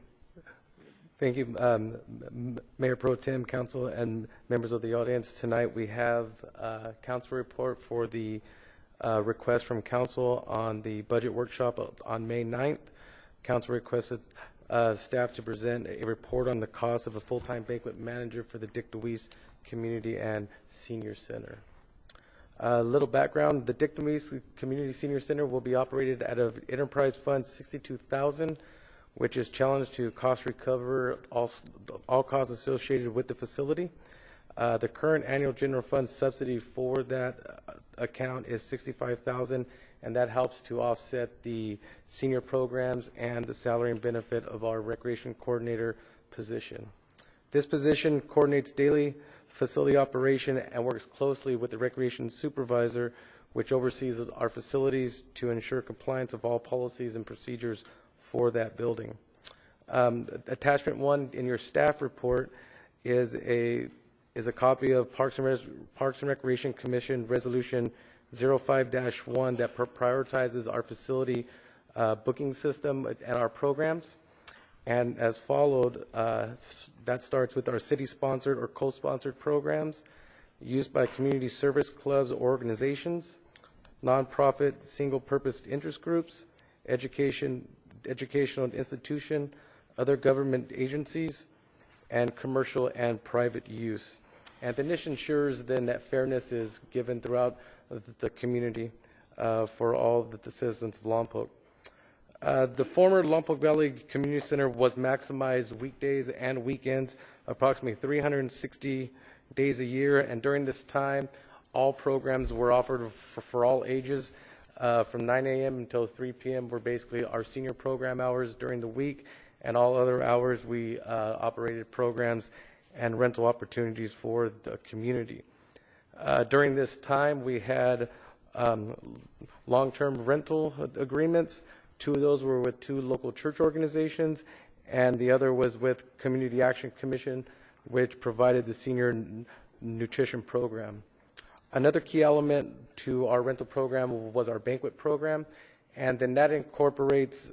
Thank you, Mayor Pro Tem, Council, and members of the audience. Tonight we have a council report for the request from Council on the budget workshop on May 9th. Council requested staff to present a report on the cost of a full-time banquet manager for the Dick DeWeese Community and Senior Center. Little background, the Dictamis Community Senior Center will be operated out of Enterprise Fund 62,000, which is challenged to cost recover all costs associated with the facility. The current annual general fund subsidy for that account is 65,000, and that helps to offset the senior programs and the salary and benefit of our recreation coordinator position. This position coordinates daily facility operation and works closely with the recreation supervisor, which oversees our facilities to ensure compliance of all policies and procedures for that building. Attachment 1 in your staff report is a copy of Parks and Recreation Commission Resolution 05-1 that prioritizes our facility booking system and our programs. And as followed, that starts with our city-sponsored or co-sponsored programs used by community service clubs or organizations, nonprofit single-purpose interest groups, educational institution, other government agencies, and commercial and private use. And this ensures then that fairness is given throughout the community for all the citizens of Lompoc. The former Lompoc Valley Community Center was maximized weekdays and weekends, approximately 360 days a year, and during this time, all programs were offered for all ages. From 9 a.m. until 3 p.m. were basically our senior program hours during the week, and all other hours we operated programs and rental opportunities for the community. During this time, we had long-term rental agreements. 2 of those were with 2 local church organizations, and the other was with Community Action Commission, which provided the senior nutrition program. Another key element to our rental program was our banquet program, and then that incorporates,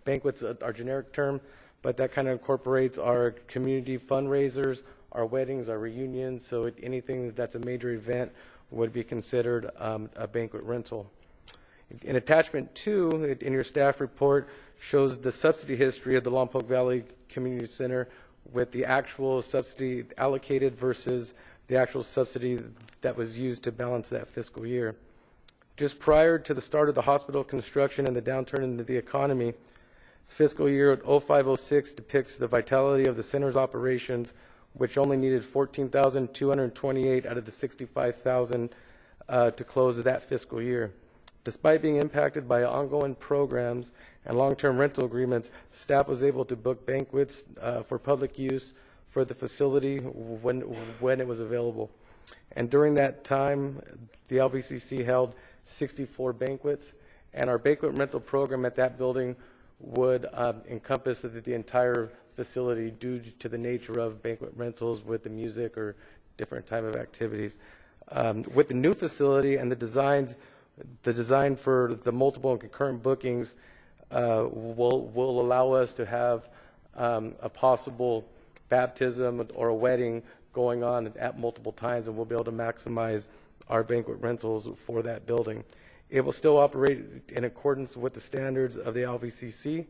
banquets are generic term, but that kind of incorporates our community fundraisers, our weddings, our reunions, so anything that's a major event would be considered a banquet rental. In attachment 2, in your staff report, shows the subsidy history of the Lompoc Valley Community Center with the actual subsidy allocated versus the actual subsidy that was used to balance that fiscal year. Just prior to the start of the hospital construction and the downturn in the economy, fiscal year 05-06 depicts the vitality of the center's operations, which only needed $14,228 out of the $65,000 to close that fiscal year. Despite being impacted by ongoing programs and long-term rental agreements, staff was able to book banquets for public use for the facility when it was available. And during that time, the LVCC held 64 banquets, and our banquet rental program at that building would encompass the entire facility due to the nature of banquet rentals with the music or different type of activities. With the new facility and the design for the multiple and concurrent bookings will allow us to have a possible baptism or a wedding going on at multiple times, and we'll be able to maximize our banquet rentals for that building. It will still operate in accordance with the standards of the LVCC.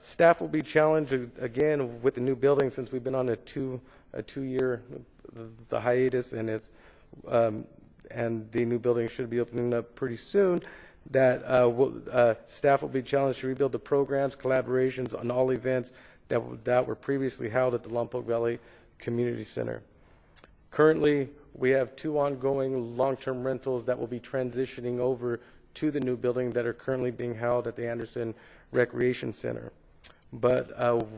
Staff will be challenged again with the new building since we've been on a two-year hiatus, and it's and the new building should be opening up pretty soon. That staff will be challenged to rebuild the programs, collaborations on all events that were previously held at the Lompoc Valley Community Center. Currently, we have 2 ongoing long-term rentals that will be transitioning over to the new building that are currently being held at the Anderson Recreation Center. But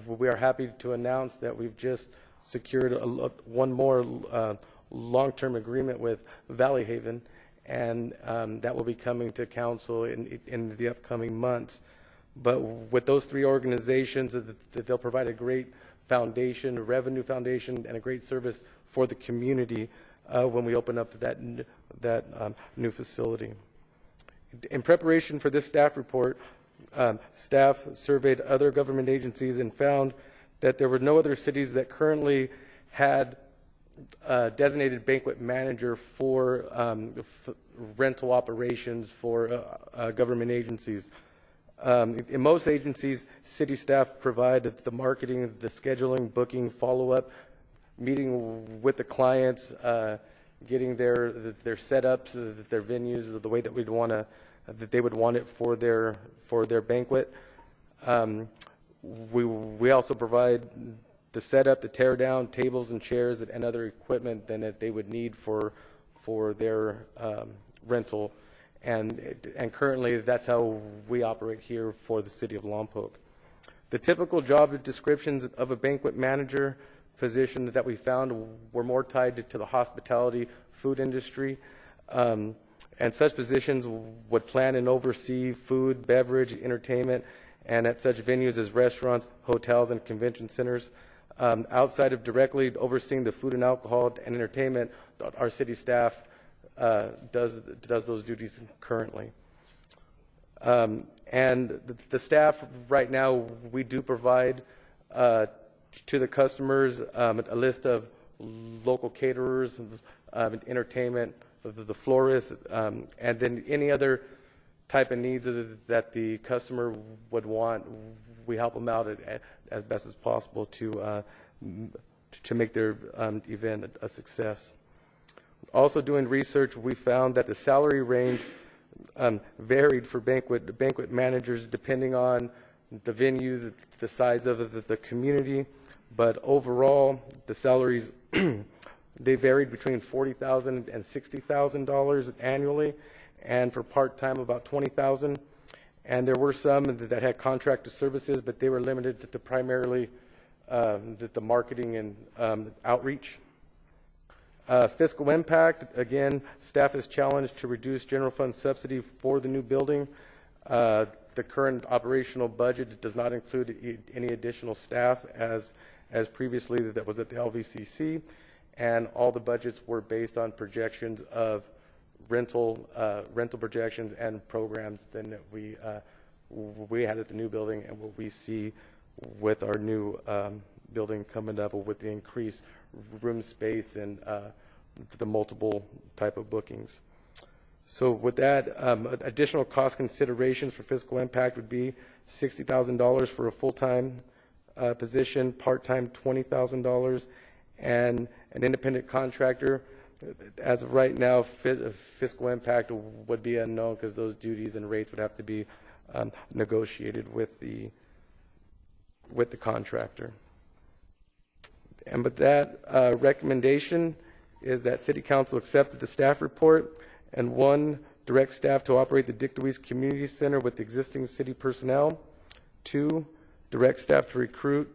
we are happy to announce that we've just secured one more long-term agreement with Valley Haven, and that will be coming to council in the upcoming months. But with those 3 organizations, they'll provide a great foundation, a revenue foundation, and a great service for the community when we open up that new facility. In preparation for this staff report, staff surveyed other government agencies and found that there were no other cities that currently had a designated banquet manager for rental operations for government agencies. In most agencies, city staff provide the marketing, the scheduling, booking, follow-up, meeting with the clients, getting their setups, their venues, the way that that they would want it for their banquet. We also provide the setup, the tear down, tables and chairs and other equipment that they would need for their rental. And currently, that's how we operate here for the city of Lompoc. The typical job descriptions of a banquet manager position that we found were more tied to the hospitality food industry. And such positions would plan and oversee food, beverage, entertainment, and at such venues as restaurants, hotels, and convention centers. Outside of directly overseeing the food and alcohol and entertainment, our city staff does those duties currently. And the staff right now, we do provide to the customers a list of local caterers, entertainment, the florists, and then any other type of needs that the customer would want. We help them out as best as possible to make their event a success. Also doing research, we found that the salary range varied for banquet managers depending on the venue, the size of the community, but overall the salaries they varied between $40,000 and $60,000 annually, and for part-time about $20,000. And there were some that had contracted services, but they were limited to primarily the marketing and outreach. Fiscal impact, again, staff is challenged to reduce general fund subsidy for the new building. The current operational budget does not include any additional staff as previously that was at the LVCC, and all the budgets were based on projections of rental projections and programs than that we had at the new building and what we see with our new building coming up with the increased room space and the multiple type of bookings. So with that, additional cost considerations for fiscal impact would be $60,000 for a full-time position, part-time $20,000, and an independent contractor. As of right now, fiscal impact would be unknown because those duties and rates would have to be negotiated with the contractor. And with that recommendation is that City Council accept the staff report and 1, direct staff to operate the Dick DeWeese Community Center with existing city personnel. 2, direct staff to recruit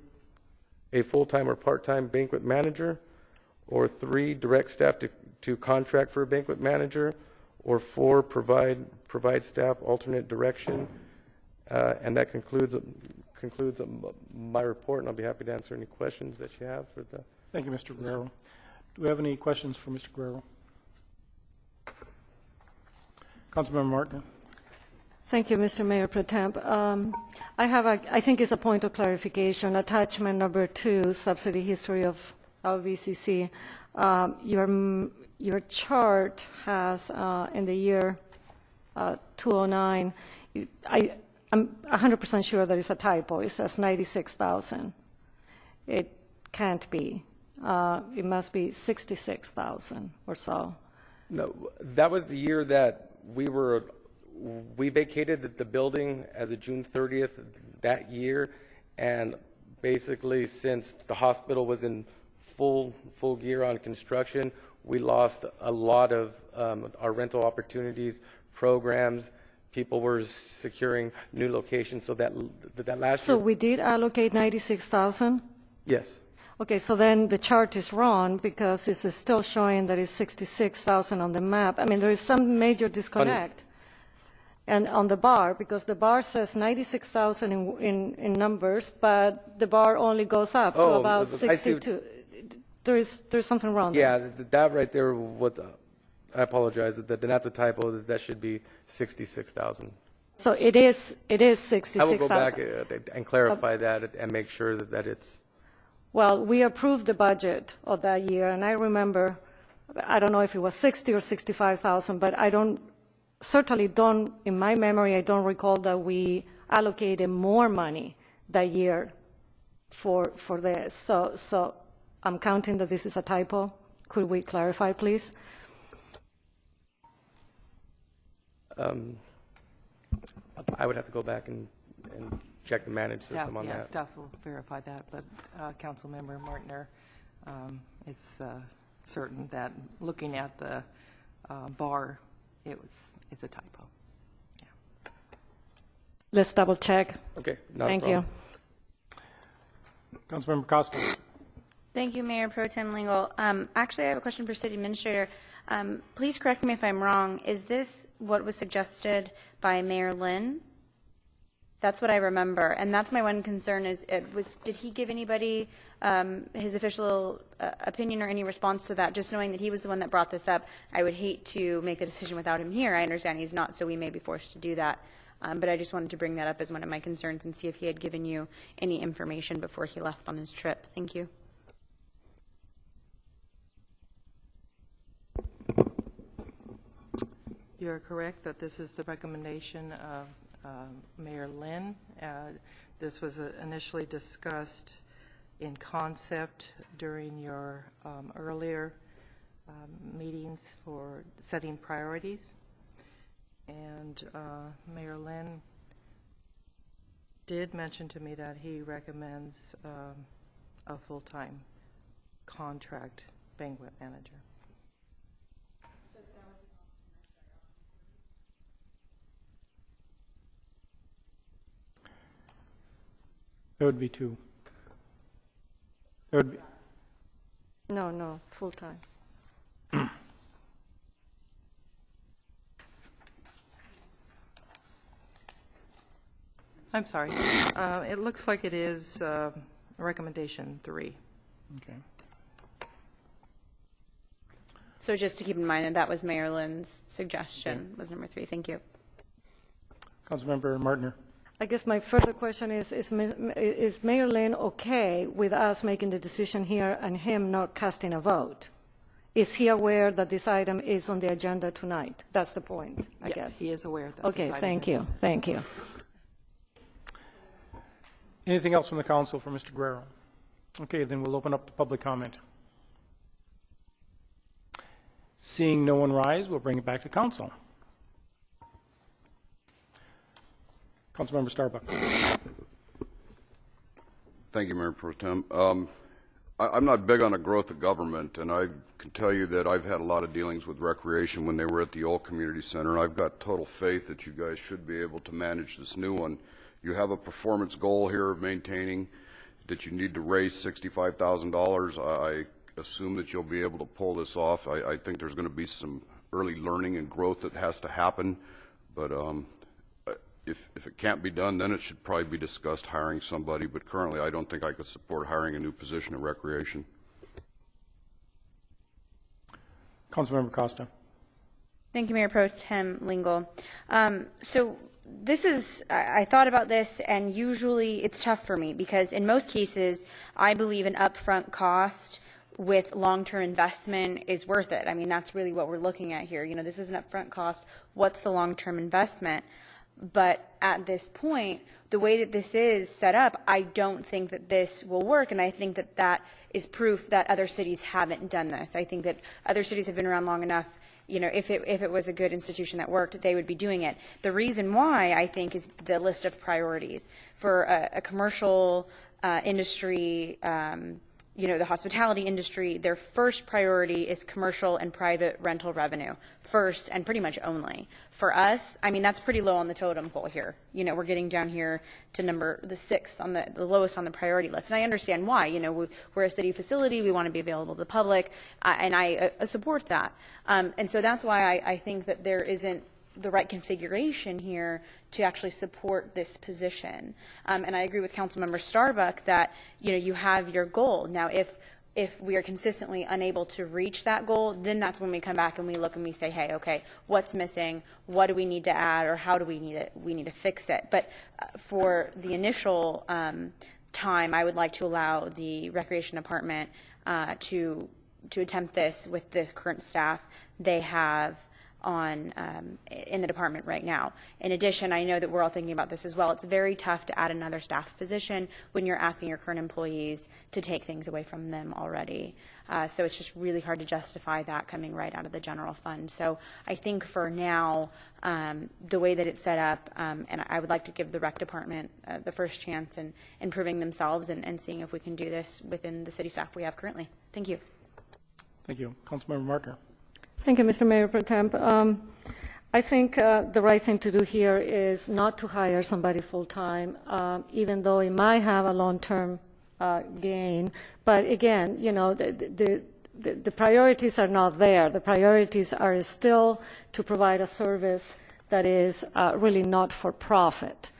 a full-time or part-time banquet manager. Or 3, direct staff to contract for a banquet manager. Or 4, provide staff alternate direction. And that concludes my report, and I'll be happy to answer any questions that you have for the. Thank you, Mr. Guerrero. Do we have any questions for Mr. Guerrero? Councilmember Martin. Thank you, Mr. Mayor Pro Temp. I think it's a point of clarification. Attachment number 2, subsidy history of LVCC. Your chart has in the year 2009. I'm 100% sure that it's a typo. It says 96,000. It can't be. It must be 66,000 or so. No, that was the year that we vacated the building as of June 30th that year, and basically since the hospital was in full gear on construction, we lost a lot of our rental opportunities, programs. People were securing new locations, so that last year. So we did allocate 96,000? Yes. Okay, so then the chart is wrong because it's still showing that it's 66,000 on the map. I mean, there is some major disconnect. And on the bar, because the bar says 96,000 in numbers, but the bar only goes up to about 62. There's something wrong there. Yeah, that right there was. I apologize. That's a typo. That should be 66,000. So it is 66,000. I will go back and clarify that and make sure that it's. Well, we approved the budget of that year, and I remember, I don't know if it was 60 or 65,000, but certainly don't, in my memory, I don't recall that we allocated more money that year for this. So I'm counting that this is a typo. Could we clarify, please? I would have to go back and check the managed system on that. Staff will verify that, but Councilmember Martiner, it's certain that looking at the bar, it's a typo. Yeah. Let's double check. Okay, not Thank a problem. you. Councilmember Costa. Thank you, Mayor Pro Tem Lingle. Actually, I have a question for City Administrator. Please correct me if I'm wrong. Is this what was suggested by Mayor Lynn? That's what I remember, and that's my one concern. Did he give anybody his official opinion or any response to that? Just knowing that he was the one that brought this up, I would hate to make the decision without him here. I understand he's not, so we may be forced to do that. But I just wanted to bring that up as one of my concerns and see if he had given you any information before he left on his trip. Thank you. You're correct that this is the recommendation of Mayor Lynn. This was initially discussed in concept during your earlier meetings for setting priorities. And Mayor Lynn did mention to me that he recommends a full-time contract banquet manager. There would be two. There would be. No, full-time. I'm sorry. It looks like it is recommendation 3. Okay. So just to keep in mind that that was Mayor Lynn's suggestion, was number 3. Thank you. Councilmember Martiner. I guess my further question is Mayor Lynn okay with us making the decision here and him not casting a vote? Is he aware that this item is on the agenda tonight? That's the point, I guess. Yes, he is aware that. Okay, thank you. Thank you. Anything else from the council for Mr. Guerrero? Okay, then we'll open up to public comment. Seeing no one rise, we'll bring it back to council. Councilmember Starbuck. Thank you, Mayor Pro Tem. I'm not big on the growth of government, and I can tell you that I've had a lot of dealings with recreation when they were at the old community center. I've got total faith that you guys should be able to manage this new one. You have a performance goal here of maintaining that you need to raise $65,000. I assume that you'll be able to pull this off. I think there's going to be some early learning and growth that has to happen, but if it can't be done, then it should probably be discussed hiring somebody, but currently I don't think I could support hiring a new position in recreation. Councilmember Costa. Thank you, Mayor Pro Tem Lingle. So this is, I thought about this, and usually it's tough for me because in most cases, I believe an upfront cost with long-term investment is worth it. I mean, that's really what we're looking at here. You know, this is an upfront cost. What's the long-term investment? But at this point, the way that this is set up, I don't think that this will work, and I think that that is proof that other cities haven't done this. I think that other cities have been around long enough. You know, if it was a good institution that worked, they would be doing it. The reason why, I think, is the list of priorities. For a commercial industry, you know, the hospitality industry, their first priority is commercial and private rental revenue, first and pretty much only. For us, I mean, that's pretty low on the totem pole here. You know, we're getting down here to the 6th on the lowest on the priority list. And I understand why. You know, we're a city facility. We want to be available to the public, and I support that. And so that's why I think that there isn't the right configuration here to actually support this position. And I agree with Councilmember Starbuck that, you know, you have your goal. Now, if we are consistently unable to reach that goal, then that's when we come back and we look and we say, hey, okay, what's missing? What do we need to add, or how do we need it? We need to fix it. But for the initial time, I would like to allow the Recreation Department to attempt this with the current staff. They have in the department right now. In addition, I know that we're all thinking about this as well. It's very tough to add another staff position when you're asking your current employees to take things away from them already. So it's just really hard to justify that coming right out of the general fund. So I think for now, the way that it's set up, and I would like to give the rec department the first chance in improving themselves and seeing if we can do this within the city staff we have currently. Thank you. Thank you. Councilmember Martner. Thank you, Mr. Mayor Pro Tem. I think the right thing to do here is not to hire somebody full-time, even though it might have a long-term gain. But again, you know, the priorities are not there. The priorities are still to provide a service that is really not for profit.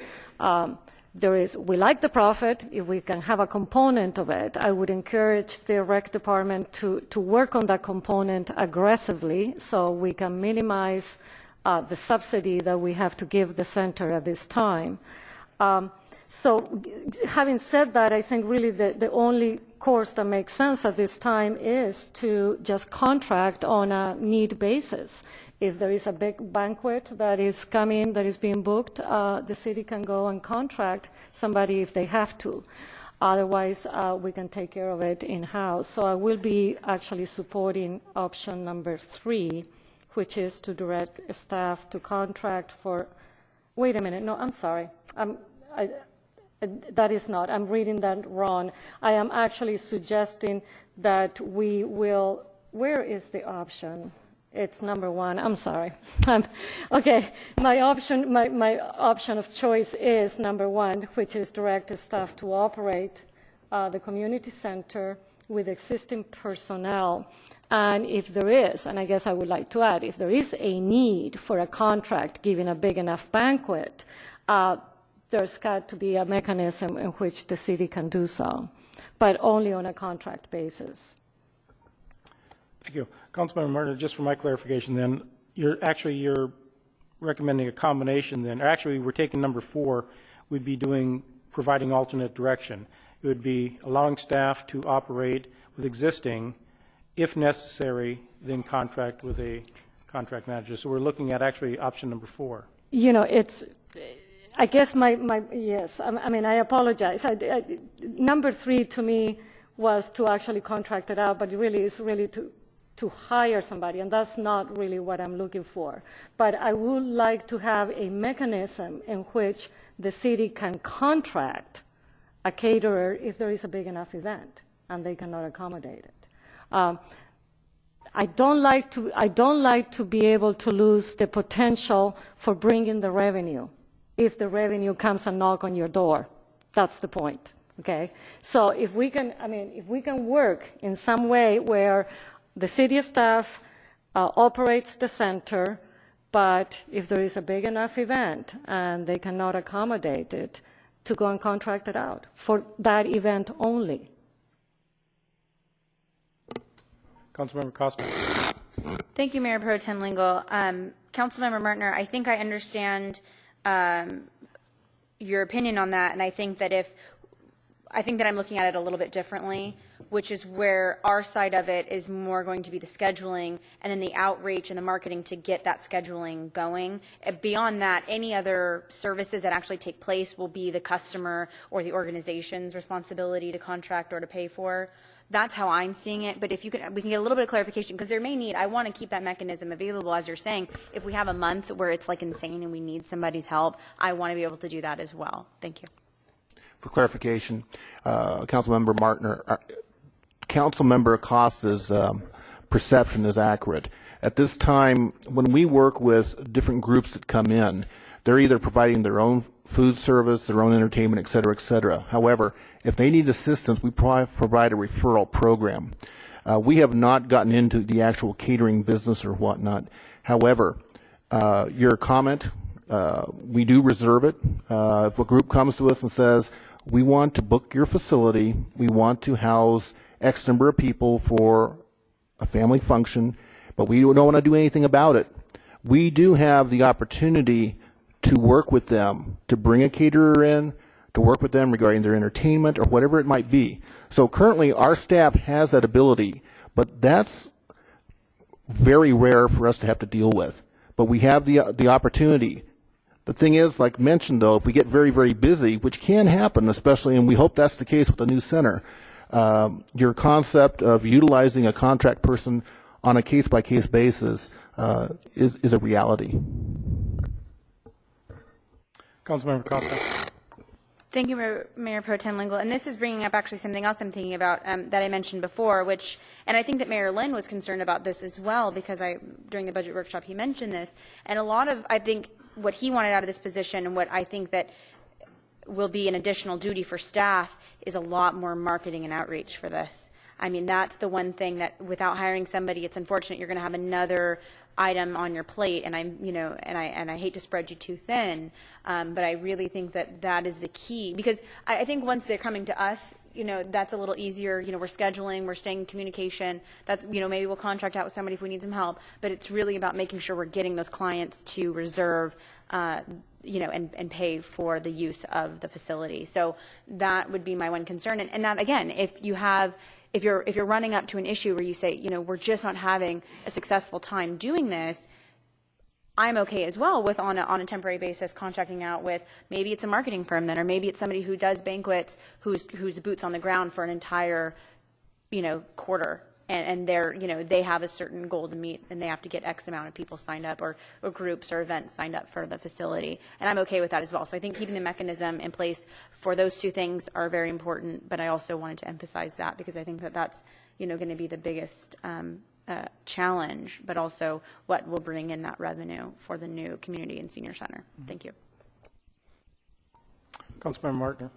We like the profit. If we can have a component of it, I would encourage the rec department to work on that component aggressively so we can minimize the subsidy that we have to give the center at this time. So having said that, I think really the only course that makes sense at this time is to just contract on a need basis. If there is a big banquet that is coming, that is being booked, the city can go and contract somebody if they have to. Otherwise, we can take care of it in-house. So I will be actually supporting option number 3, which is to direct staff to contract for, wait a minute, no, I'm sorry. That is not, I'm reading that wrong. I am actually suggesting that we will, where is the option? It's number 1, I'm sorry. Okay, my option of choice is number 1, which is direct staff to operate the community center with existing personnel. And if there is, and I guess I would like to add, if there is a need for a contract given a big enough banquet, there's got to be a mechanism in which the city can do so, but only on a contract basis. Thank you. Councilmember Martin, just for my clarification then, you're recommending a combination then, or actually we're taking number 4, we'd be providing alternate direction. It would be allowing staff to operate with existing, if necessary, then contract with a contract manager. So we're looking at actually option number 4. You know, I guess yes, I mean, I apologize. Number 3 to me was to actually contract it out, but it really is really to hire somebody, and that's not really what I'm looking for. But I would like to have a mechanism in which the city can contract a caterer if there is a big enough event and they cannot accommodate it. I don't like to be able to lose the potential for bringing the revenue if the revenue comes and knock on your door. That's the point. Okay. So if we can work in some way where the city staff operates the center, but if there is a big enough event and they cannot accommodate it, to go and contract it out for that event only. Councilmember Costa. Thank you, Mayor Pro Tem Lingle. Councilmember Martner, I think I understand your opinion on that, and I think that I'm looking at it a little bit differently, which is where our side of it is more going to be the scheduling and then the outreach and the marketing to get that scheduling going. Beyond that, any other services that actually take place will be the customer or the organization's responsibility to contract or to pay for. That's how I'm seeing it. But if we can get a little bit of clarification, because there may need, I want to keep that mechanism available, as you're saying. If we have a month where it's like insane and we need somebody's help, I want to be able to do that as well. Thank you. For clarification, Councilmember Martner, Councilmember Acosta's perception is accurate. At this time, when we work with different groups that come in, they're either providing their own food service, their own entertainment, et cetera, et cetera. However, if they need assistance, we provide a referral program. We have not gotten into the actual catering business or whatnot. However, your comment, we do reserve it. If a group comes to us and says, we want to book your facility, we want to house X number of people for a family function, but we don't want to do anything about it, we do have the opportunity to work with them, to bring a caterer in, to work with them regarding their entertainment or whatever it might be. So currently our staff has that ability, but that's very rare for us to have to deal with. but we have the opportunity. The thing is, like mentioned, though, if we get very, very busy, which can happen, especially, and we hope that's the case with the new center, your concept of utilizing a contract person on a case-by-case basis is a reality. Councilmember Costa. Thank you, Mayor Pro Tem Lingle. And this is bringing up actually something else I'm thinking about that I mentioned before, which, and I think that Mayor Lynn was concerned about this as well, because during the budget workshop he mentioned this. And a lot of, I think, what he wanted out of this position and what I think that will be an additional duty for staff is a lot more marketing and outreach for this. I mean, that's the one thing that without hiring somebody, it's unfortunate you're going to have another item on your plate, and I hate to spread you too thin, but I really think that that is the key, because I think once they're coming to us, that's a little easier. We're scheduling, we're staying in communication. That's, maybe we'll contract out with somebody if we need some help, but it's really about making sure we're getting those clients to reserve, and pay for the use of the facility. So that would be my one concern. And that, again, if you're running up to an issue where you say, we're just not having a successful time doing this, I'm okay as well with on a temporary basis contracting out with, maybe it's a marketing firm then, or maybe it's somebody who does banquets who's boots on the ground for an entire quarter, and they're they have a certain goal to meet, and they have to get X amount of people signed up, or groups or events signed up for the facility, and I'm okay with that as well. So I think keeping the mechanism in place for those two things are very important, but I also wanted to emphasize that because I think that that's going to be the biggest challenge, but also what will bring in that revenue for the new community and senior center. Thank you. Councilmember Martner.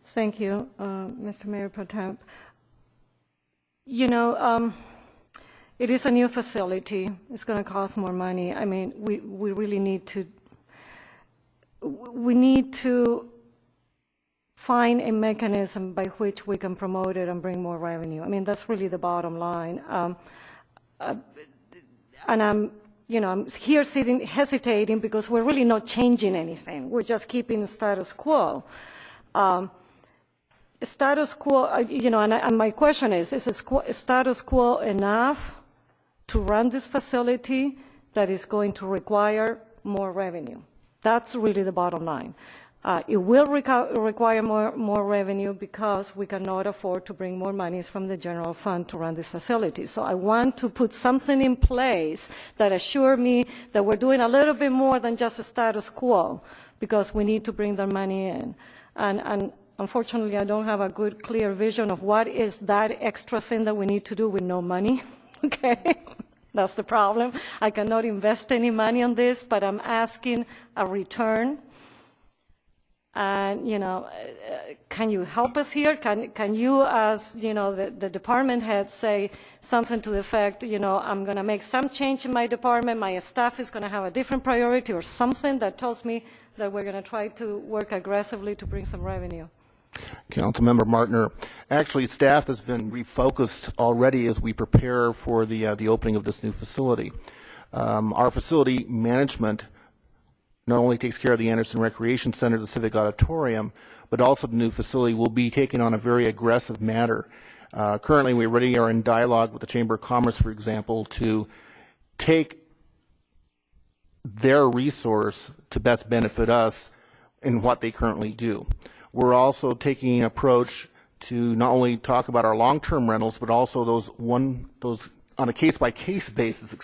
Thank you, Mr. Mayor Pro Tem. It is a new facility. It's going to cost more money. I mean, we really need to find a mechanism by which we can promote it and bring more revenue. I mean, that's really the bottom line. And I'm here hesitating because we're really not changing anything. We're just keeping the status quo. Status quo, and my question is status quo enough to run this facility that is going to require more revenue? That's really the bottom line. It will require more revenue because we cannot afford to bring more monies from the general fund to run this facility. So I want to put something in place that assure me that we're doing a little bit more than just a status quo, because we need to bring the money in. And unfortunately, I don't have a good, clear vision of what is that extra thing that we need to do with no money. Okay, that's the problem. I cannot invest any money on this, but I'm asking a return. And, can you help us here? Can you, as, the department head, say something to the effect, I'm going to make some change in my department, my staff is going to have a different priority, or something that tells me that we're going to try to work aggressively to bring some revenue? Councilmember Martner, actually staff has been refocused already as we prepare for the opening of this new facility. Our facility management not only takes care of the Anderson Recreation Center, the Civic Auditorium, but also the new facility will be taking on a very aggressive manner. Currently, we already are in dialogue with the Chamber of Commerce, for example, to take their resource to best benefit us in what they currently do. We're also taking an approach to not only talk about our long-term rentals, but also those on a case-by-case basis,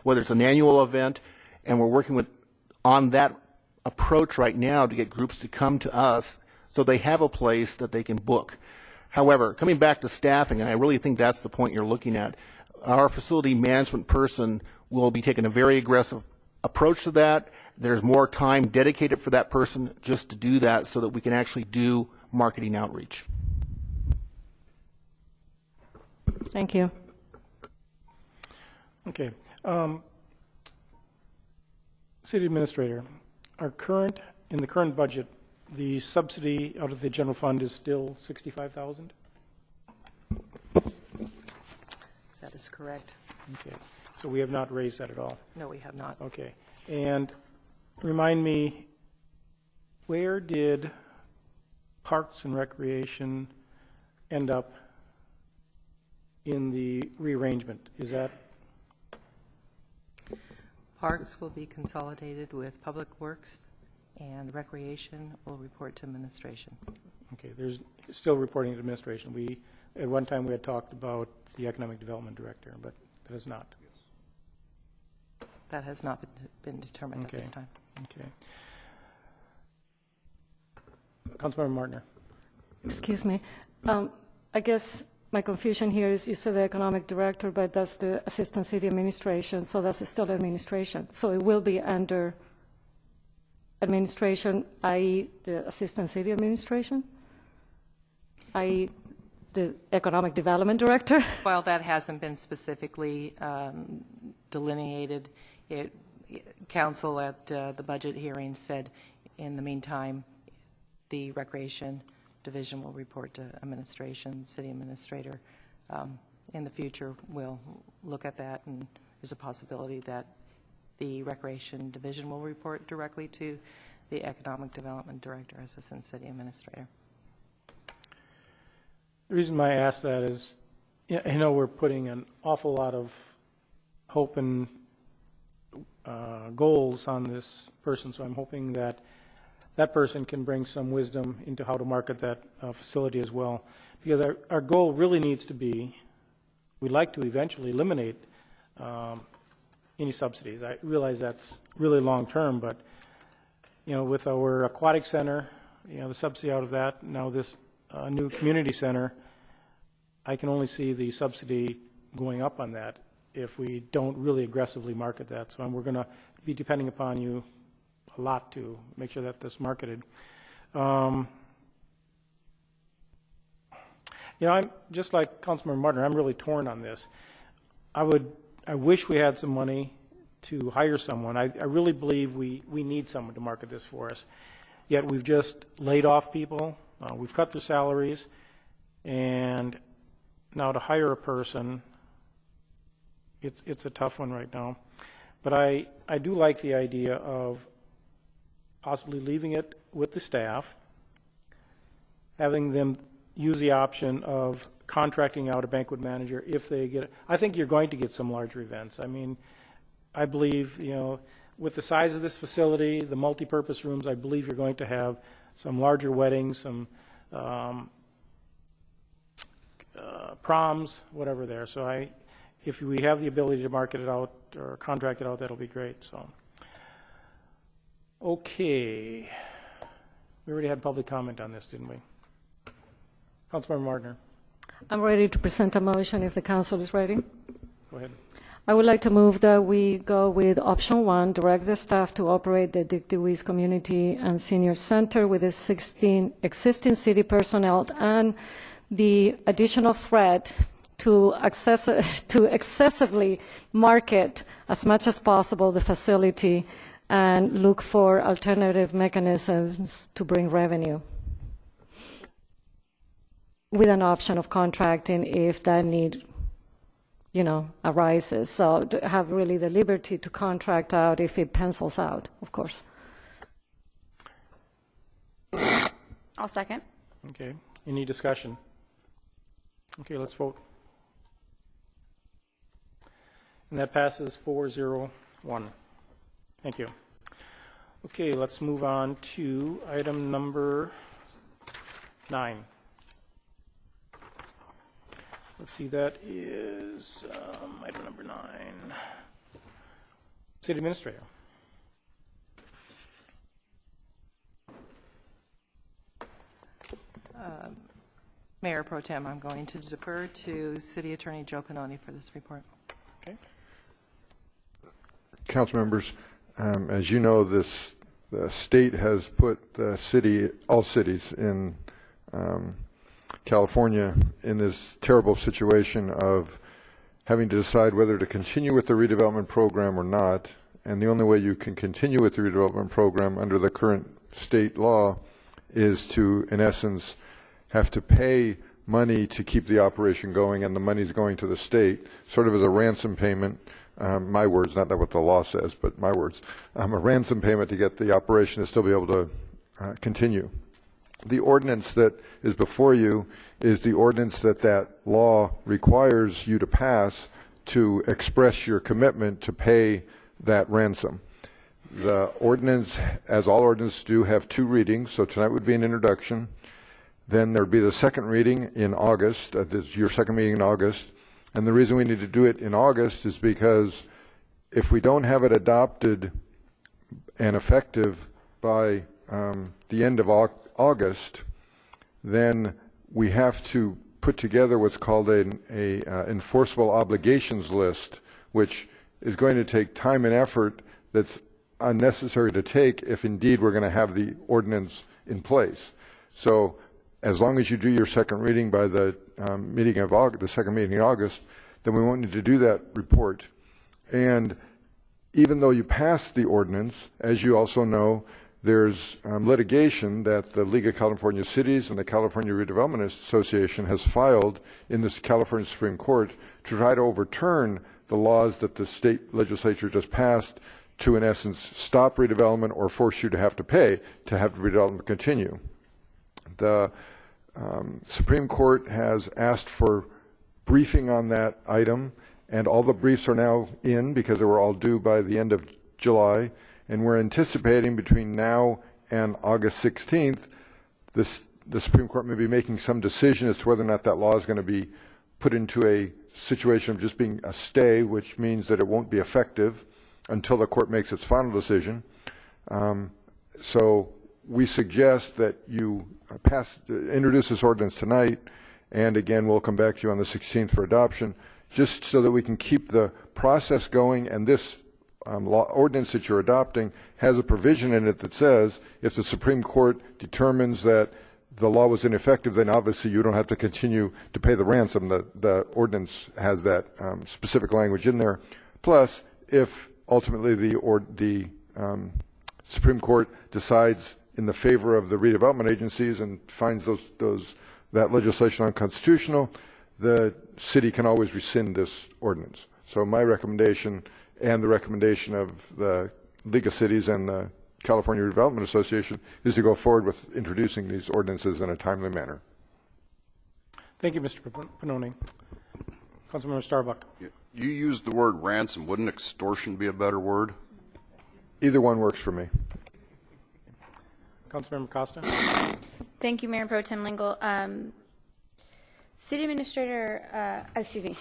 whether it's an annual event, and we're working on that approach right now to get groups to come to us so they have a place that they can book. However, coming back to staffing, and I really think that's the point you're looking at, our facility management person will be taking a very aggressive approach to that. There's more time dedicated for that person just to do that so that we can actually do marketing outreach. Thank you. Okay. City Administrator, in the current budget, the subsidy out of the general fund is still $65,000? That is correct. Okay. So we have not raised that at all? No, we have not. Okay. And remind me, where did Parks and Recreation end up in the rearrangement? Is that? Parks will be consolidated with Public Works, and Recreation will report to Administration. Okay, there's still reporting to administration. At one time, we had talked about the Economic Development Director, but that is not. That has not been determined at this time. Okay. Councilmember Martner. Excuse me. I guess my confusion here is you said the economic director, but that's the assistant city administration, so that's still administration. So it will be under administration, i.e. the assistant city administration, i.e. the economic development director? While that hasn't been specifically delineated, council at the budget hearing said in the meantime the recreation division will report to administration, city administrator. In the future we'll look at that, and there's a possibility that the recreation division will report directly to the economic development director, assistant city administrator. The reason why I ask that is, I know we're putting an awful lot of hope and goals on this person, so I'm hoping that that person can bring some wisdom into how to market that facility as well. Because our goal really needs to be, we'd like to eventually eliminate any subsidies. I realize that's really long term, but with our aquatic center, the subsidy out of that, now this new community center, I can only see the subsidy going up on that if we don't really aggressively market that. So we're going to be depending upon you a lot to make sure that that's marketed. I'm just like Councilmember Martin, I'm really torn on this. I wish we had some money to hire someone. I really believe we need someone to market this for us. Yet we've just laid off people. We've cut their salaries, and now to hire a person, it's a tough one right now. But I do like the idea of possibly leaving it with the staff, having them use the option of contracting out a banquet manager if they get it. I think you're going to get some larger events. I mean, I believe, with the size of this facility, the multi-purpose rooms, I believe you're going to have some larger weddings, some proms, whatever there. So if we have the ability to market it out or contract it out, that'll be great. So, okay. We already had public comment on this, didn't we? Councilmember Martner. I'm ready to present a motion if the council is ready. Go ahead. I would like to move that we go with option 1, direct the staff to operate the Dick DeWeese Community and Senior Center with the 16 existing city personnel and the additional threat to excessively market as much as possible the facility and look for alternative mechanisms to bring revenue, with an option of contracting if that need arises. So to have really the liberty to contract out if it pencils out, of course. I'll second. Okay. Any discussion? Okay, let's vote. And that passes 4-0-1. Thank you. Okay, let's move on to item number 9. Let's see, that is item number 9. City Administrator. Mayor Pro Tem, I'm going to defer to City Attorney Joe Pannoni for this report. Okay. Council members, as you know, the state has put all cities in California in this terrible situation of having to decide whether to continue with the redevelopment program or not. And the only way you can continue with the redevelopment program under the current state law is to, in essence, have to pay money to keep the operation going, and the money's going to the state, sort of as a ransom payment. My words, not what the law says, but my words. A ransom payment to get the operation to still be able to continue. The ordinance that is before you is the ordinance that law requires you to pass to express your commitment to pay that ransom. The ordinance, as all ordinances do, have 2 readings, so tonight would be an introduction. Then there would be the second reading in August. This is your second meeting in August. And the reason we need to do it in August is because if we don't have it adopted and effective by the end of August, then we have to put together what's called an enforceable obligations list, which is going to take time and effort that's unnecessary to take if indeed we're going to have the ordinance in place. So as long as you do your second reading by the meeting of August, the second meeting in August, then we won't need to do that report. And even though you passed the ordinance, as you also know, there's litigation that the League of California Cities and the California Redevelopment Association has filed in this California Supreme Court to try to overturn the laws that the state legislature just passed to, in essence, stop redevelopment or force you to have to pay to have redevelopment continue. The Supreme Court has asked for briefing on that item, and all the briefs are now in because they were all due by the end of July, and we're anticipating between now and August 16th, the Supreme Court may be making some decision as to whether or not that law is going to be put into a situation of just being a stay, which means that it won't be effective until the court makes its final decision. So we suggest that you introduce this ordinance tonight, and again, we'll come back to you on the 16th for adoption, just so that we can keep the process going. And this ordinance that you're adopting has a provision in it that says if the Supreme Court determines that the law was ineffective, then obviously you don't have to continue to pay the ransom. The ordinance has that specific language in there. Plus, if ultimately the Supreme Court decides in the favor of the redevelopment agencies and finds that legislation unconstitutional, the city can always rescind this ordinance. So my recommendation, and the recommendation of the League of Cities and the California Redevelopment Association, is to go forward with introducing these ordinances in a timely manner. Thank you, Mr. Pannoni. Councilmember Starbuck. You used the word ransom. Wouldn't extortion be a better word? Either one works for me. Councilmember Costa. Thank you, Mayor Pro Tem Lingle. City Administrator, City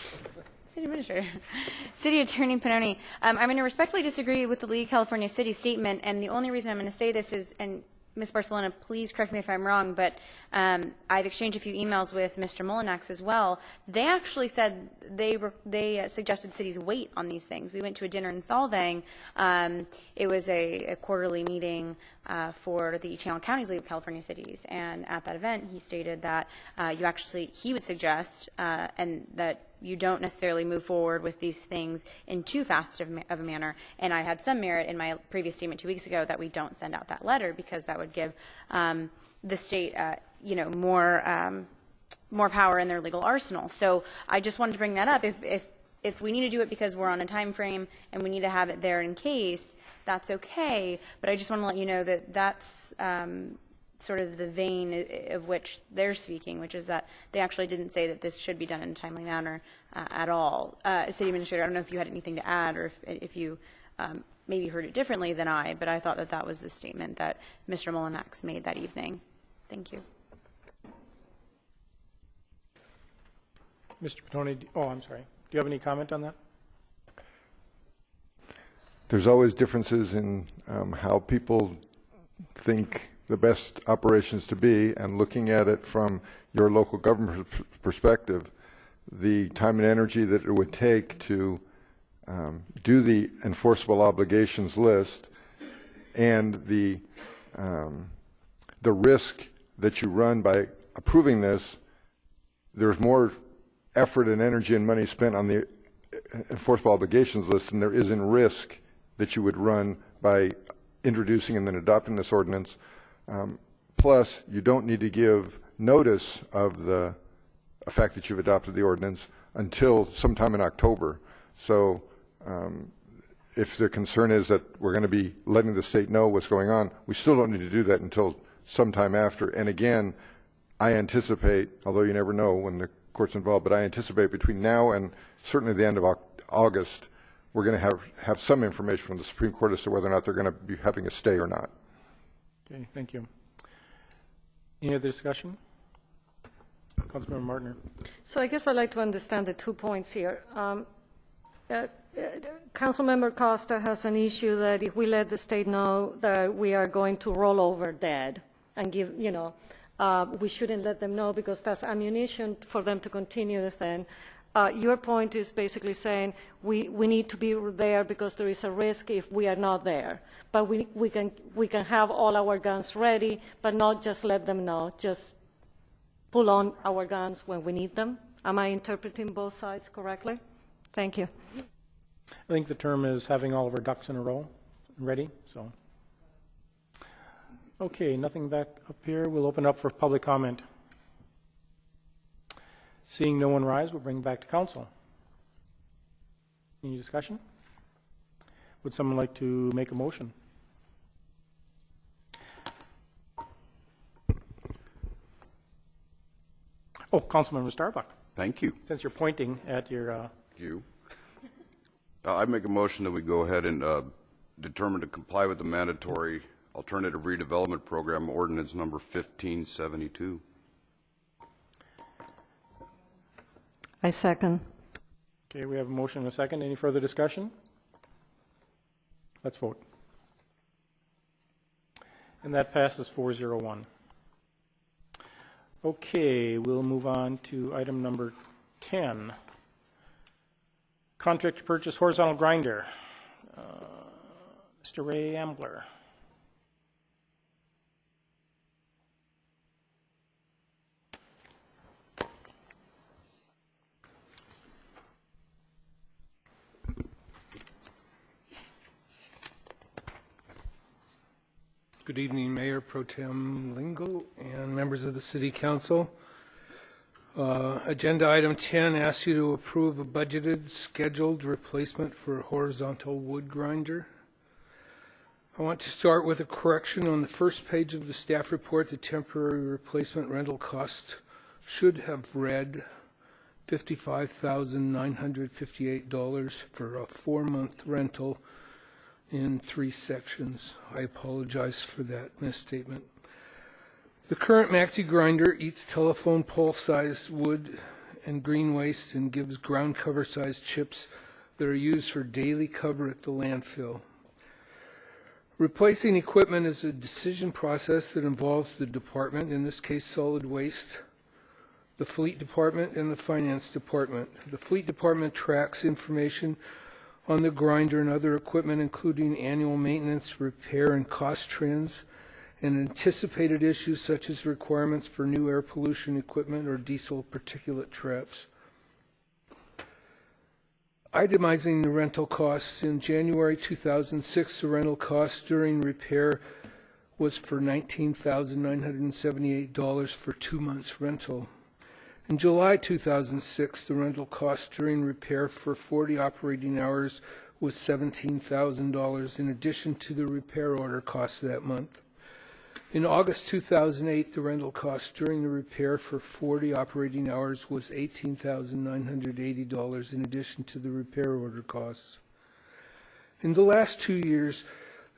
Attorney Pannoni, I'm going to respectfully disagree with the League of California City statement, and the only reason I'm going to say this is, and Ms. Barcelona, please correct me if I'm wrong, but I've exchanged a few emails with Mr. Molinax as well. They actually said they suggested cities wait on these things. We went to a dinner in Solvang. It was a quarterly meeting for the Channel County's League of California Cities, and at that event, he stated that he would suggest and that you don't necessarily move forward with these things in too fast of a manner. And I had some merit in my previous statement 2 weeks ago that we don't send out that letter, because that would give the state, more power in their legal arsenal. So I just wanted to bring that up. If we need to do it because we're on a time frame and we need to have it there in case, that's okay. But I just want to let you know that that's sort of the vein of which they're speaking, which is that they actually didn't say that this should be done in a timely manner at all. City Administrator, I don't know if you had anything to add, or if you maybe heard it differently than I, but I thought that that was the statement that Mr. Molinax made that evening. Thank you. Mr. Pannoni, I'm sorry. Do you have any comment on that? There's always differences in how people think the best operations to be, and looking at it from your local government perspective, the time and energy that it would take to do the enforceable obligations list, and the risk that you run by approving this. There's more effort and energy and money spent on the enforceable obligations list than there is in risk that you would run by introducing and then adopting this ordinance. Plus, you don't need to give notice of the fact that you've adopted the ordinance until sometime in October. So if the concern is that we're going to be letting the state know what's going on, we still don't need to do that until sometime after. And again, I anticipate, although you never know when the court's involved, but I anticipate between now and certainly the end of August, we're going to have some information from the Supreme Court as to whether or not they're going to be having a stay or not. Okay, thank you. Any other discussion? Councilmember Martner. So I guess I'd like to understand the 2 points here. Councilmember Costa has an issue that if we let the state know that we are going to roll over debt and give, we shouldn't let them know because that's ammunition for them to continue the thing. Your point is basically saying we need to be there because there is a risk if we are not there. But we can have all our guns ready, but not just let them know, just pull on our guns when we need them. Am I interpreting both sides correctly? Thank you. I think the term is having all of our ducks in a row ready. So, okay, nothing back up here. We'll open up for public comment. Seeing no one rise, we'll bring it back to council. Any discussion? Would someone like to make a motion? Oh, Councilmember Starbuck. Thank you. Since you're pointing at your... You. I make a motion that we go ahead and determine to comply with the mandatory alternative redevelopment program ordinance number 1572. I second. Okay, we have a motion and a second. Any further discussion? Let's vote. And that passes 401. Okay, we'll move on to item number 10. Contract to purchase horizontal grinder. Mr. Ray Ambler. Good evening, Mayor Pro Tem Lingo and members of the City Council. Agenda item 10 asks you to approve a budgeted scheduled replacement for a horizontal wood grinder. I want to start with a correction on the first page of the staff report. The temporary replacement rental cost should have read $55,958 for a 4-month rental in 3 sections. I apologize for that misstatement. The current maxi grinder eats telephone pole size wood and green waste and gives ground cover size chips that are used for daily cover at the landfill. Replacing equipment is a decision process that involves the department, in this case solid waste, the fleet department, and the finance department. The fleet department tracks information on the grinder and other equipment, including annual maintenance, repair, and cost trends, and anticipated issues such as requirements for new air pollution equipment or diesel particulate traps. Itemizing the rental costs, in January 2006, the rental cost during repair was for $19,978 for 2 months rental. In July 2006, the rental cost during repair for 40 operating hours was $17,000 in addition to the repair order cost that month. In August 2008, the rental cost during the repair for 40 operating hours was $18,980 in addition to the repair order costs. In the last 2 years,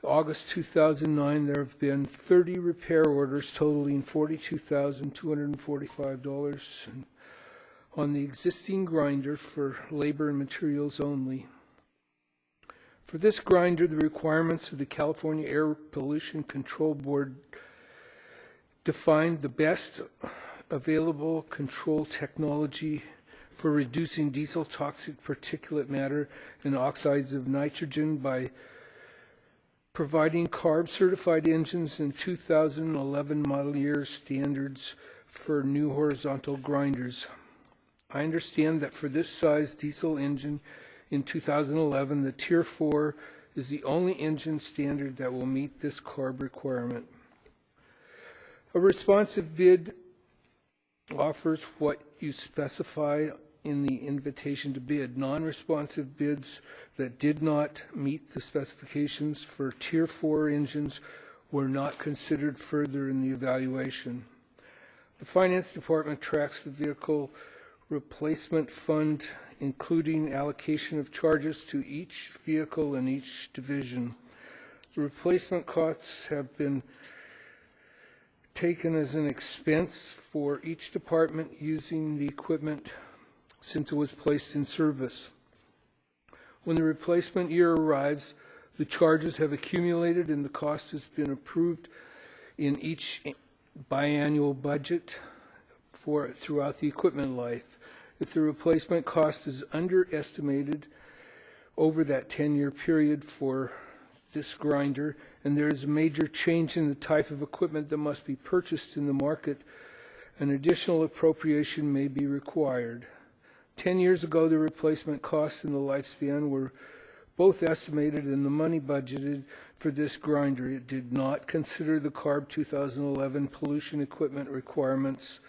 August 2009, there have been 30 repair orders totaling $42,245 on the existing grinder for labor and materials only. For this grinder, the requirements of the California Air Pollution Control Board defined the best available control technology for reducing diesel toxic particulate matter and oxides of nitrogen by providing CARB-certified engines and 2011 model year standards for new horizontal grinders. I understand that for this size diesel engine in 2011, the Tier 4 is the only engine standard that will meet this CARB requirement. A responsive bid offers what you specify in the invitation to bid. Non-responsive bids that did not meet the specifications for Tier 4 engines were not considered further in the evaluation. The Finance Department tracks the vehicle replacement fund including allocation of charges to each vehicle in each division. The replacement costs have been taken as an expense for each department using the equipment since it was placed in service. When the replacement year arrives, the charges have accumulated and the cost has been approved in each biannual budget throughout the equipment life. If the replacement cost is underestimated over that 10-year period for this grinder, and there is a major change in the type of equipment that must be purchased in the market, an additional appropriation may be required. 10 years ago, the replacement costs and the lifespan were both estimated in the money budgeted for this grinder. It did not consider the CARB 2011 pollution equipment requirements.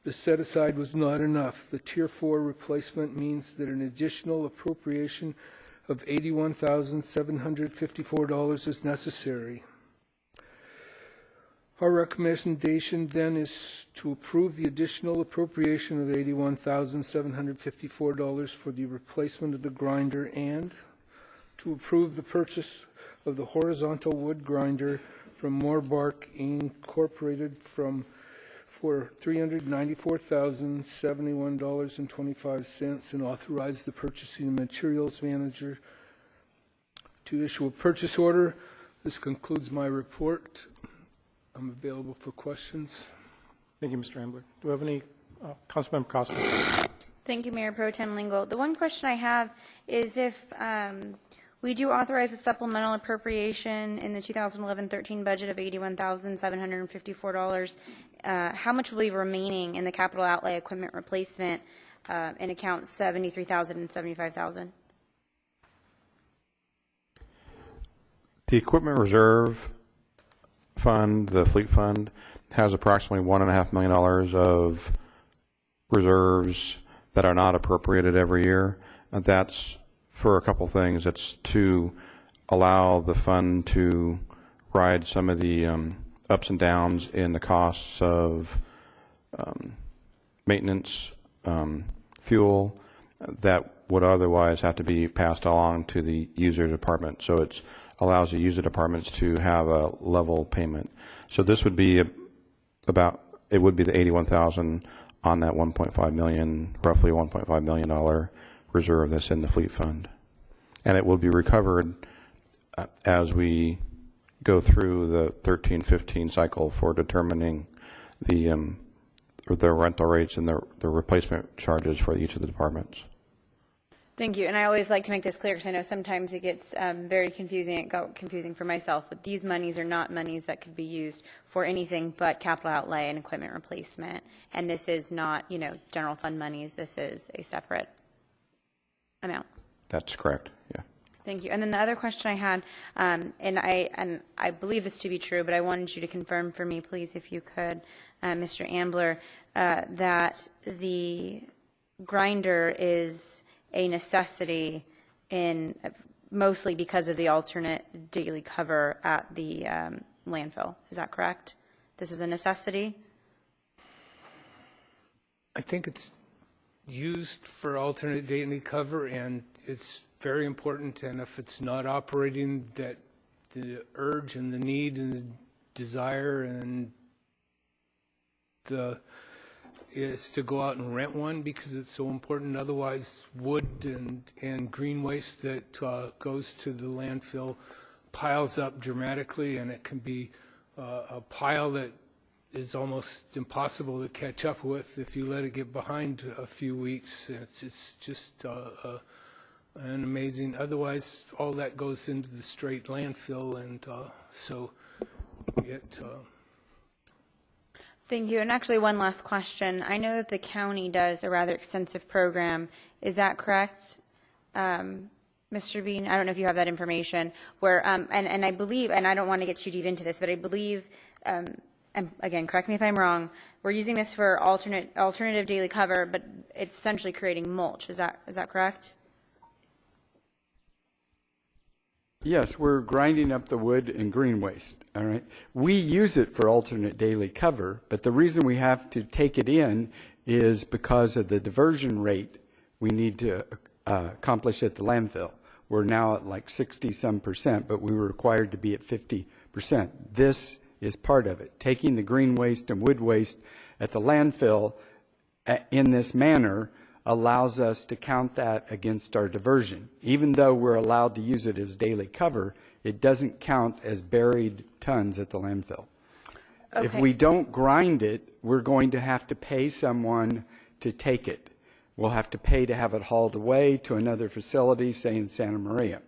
The set-aside was not enough. The Tier 4 replacement means that an additional appropriation of $81,754 is necessary. Our recommendation then is to approve the additional appropriation of $81,754 for the replacement of the grinder and to approve the purchase of the horizontal wood grinder from Moorbark Incorporated for $394,071.25 and authorize the purchasing materials manager to issue a purchase order. This concludes my report. I'm available for questions. Thank you, Mr. Ambler. Do we have any, Councilmember Costa? Thank you, Mayor Pro Tem Lingle. The one question I have is if we do authorize a supplemental appropriation in the 2011-13 budget of $81,754, how much will be remaining in the capital outlay equipment replacement in accounts 73,000 and 75,000? The equipment reserve fund, the fleet fund, has approximately $1.5 million of reserves that are not appropriated every year. And that's for a couple things. It's to allow the fund to ride some of the ups and downs in the costs of maintenance, fuel, that would otherwise have to be passed along to the user department. So it allows the user departments to have a level payment. So this would be it would be the 81,000 on that 1.5 million, roughly $1.5 million reserve that's in the fleet fund. And it will be recovered as we go through the 13-15 cycle for determining the rental rates and the replacement charges for each of the departments. Thank you. And I always like to make this clear because I know sometimes it gets very confusing. It got confusing for myself. But these monies are not monies that could be used for anything but capital outlay and equipment replacement. And this is not, general fund monies. This is a separate amount. That's correct. Yeah. Thank you. And then the other question I had, and I believe this to be true, but I wanted you to confirm for me, please, if you could, Mr. Ambler, that the grinder is a necessity mostly because of the alternate daily cover at the landfill. Is that correct? This is a necessity? I think it's used for alternate daily cover, and it's very important. And if it's not operating, that the urge and the need and the desire and is to go out and rent one because it's so important. Otherwise, wood and green waste that goes to the landfill piles up dramatically, and it can be a pile that is almost impossible to catch up with if you let it get behind a few weeks. It's just an amazing. Otherwise, all that goes into the straight landfill, and so it. Thank you. And actually, one last question. I know that the county does a rather extensive program. Is that correct, Mr. Bean? I don't know if you have that information. Where and I believe, and I don't want to get too deep into this, but I believe, and again, correct me if I'm wrong, we're using this for alternative daily cover, but it's essentially creating mulch. Is that correct? Yes, we're grinding up the wood and green waste, all right? We use it for alternate daily cover, but the reason we have to take it in is because of the diversion rate we need to accomplish at the landfill. We're now at like 60-some%, but we were required to be at 50%. This is part of it. Taking the green waste and wood waste at the landfill in this manner allows us to count that against our diversion. Even though we're allowed to use it as daily cover, it doesn't count as buried tons at the landfill. Okay. If we don't grind it, we're going to have to pay someone to take it. We'll have to pay to have it hauled away to another facility, say in Santa Maria.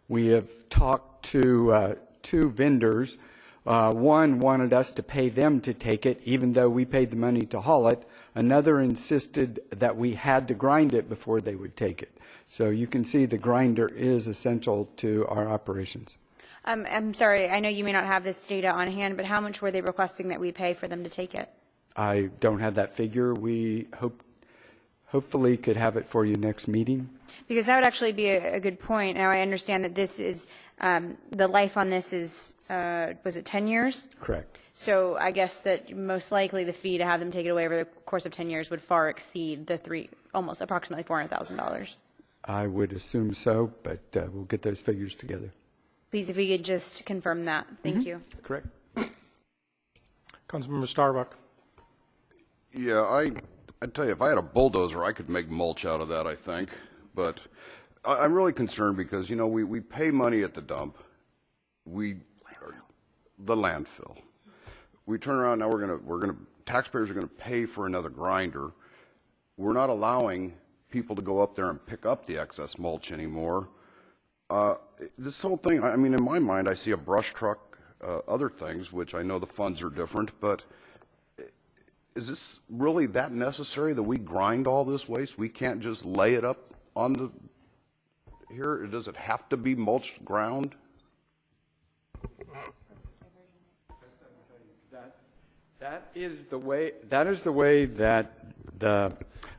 We have talked to two vendors. One wanted us to pay them to take it, even though we paid the money to haul it. Another insisted that we had to grind it before they would take it. So you can see the grinder is essential to our operations. I'm sorry, I know you may not have this data on hand, but how much were they requesting that we pay for them to take it? I don't have that figure. We hopefully could have it for you next meeting. Because that would actually be a good point. Now I understand that this is, the life on this is, was it 10 years? Correct. So I guess that most likely the fee to have them take it away over the course of 10 years would far exceed the almost approximately $400,000. I would assume so, but we'll get those figures together. Please, if we could just confirm that. Thank you. Correct. Councilmember Starbuck. Yeah, I'd tell you, if I had a bulldozer, I could make mulch out of that, I think. But I'm really concerned because, you know, we pay money at the dump, the landfill. We turn around now. Taxpayers are gonna pay for another grinder. We're not allowing people to go up there and pick up the excess mulch anymore. This whole thing, I mean, in my mind, I see a brush truck, other things, which I know the funds are different, but is this really that necessary that we grind all this waste? We can't just lay it up on here? Does it have to be mulched ground? That is the way that the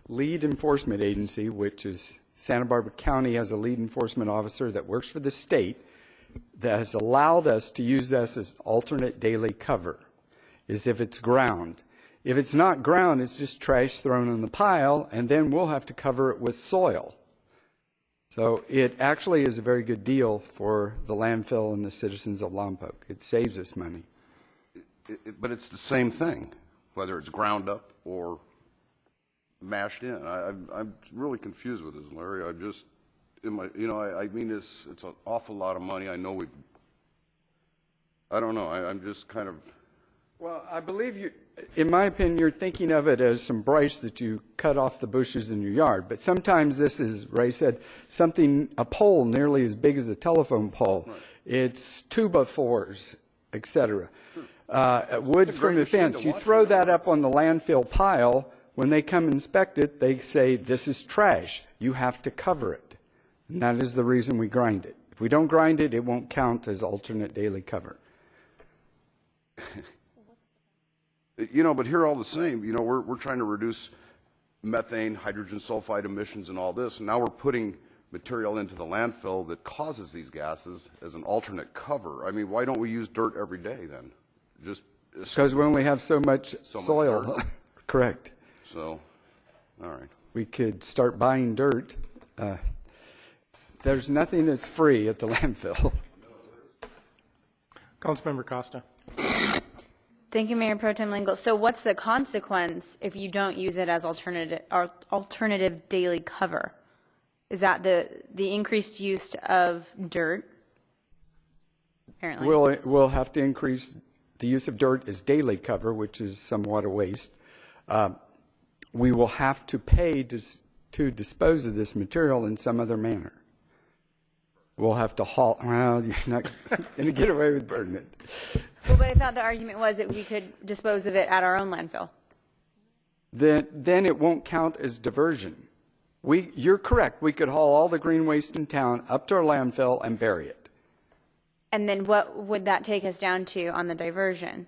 lead enforcement agency, which is Santa Barbara County, has a lead enforcement officer that works for the state that has allowed us to use this as alternate daily cover, is if it's ground. If it's not ground, it's just trash thrown in the pile, and then we'll have to cover it with soil. So it actually is a very good deal for the landfill and the citizens of Lompoc. It saves us money. But it's the same thing, whether it's ground up or mashed in. I'm really confused with this, Larry. I mean, it's an awful lot of money. I know I don't know. I'm just kind of. Well, I believe you, in my opinion, you're thinking of it as some brush that you cut off the bushes in your yard. But sometimes this is, Ray said, a pole nearly as big as a telephone pole. Right. It's 2x4s, et cetera. Woods from the fence. You throw that up on the landfill pile. When they come inspect it, they say, this is trash. You have to cover it. And that is the reason we grind it. If we don't grind it, it won't count as alternate daily cover. You know, but here all the same, you know, we're trying to reduce methane, hydrogen sulfide emissions and all this. And now we're putting material into the landfill that causes these gases as an alternate cover. I mean, why don't we use dirt every day then? Because we only have so much soil. Correct. So, all right. We could start buying dirt. There's nothing that's free at the landfill. Councilmember Costa. Thank you, Mayor Pro Tem Lingle. So what's the consequence if you don't use it as alternative daily cover? Is that the increased use of dirt? Apparently. We'll have to increase the use of dirt as daily cover, which is somewhat a waste. We will have to pay to dispose of this material in some other manner. We'll have to haul. Well, you're not going to get away with burning it. Well, but I thought the argument was that we could dispose of it at our own landfill. Then it won't count as diversion. You're correct. We could haul all the green waste in town up to our landfill and bury it. And then what would that take us down to on the diversion?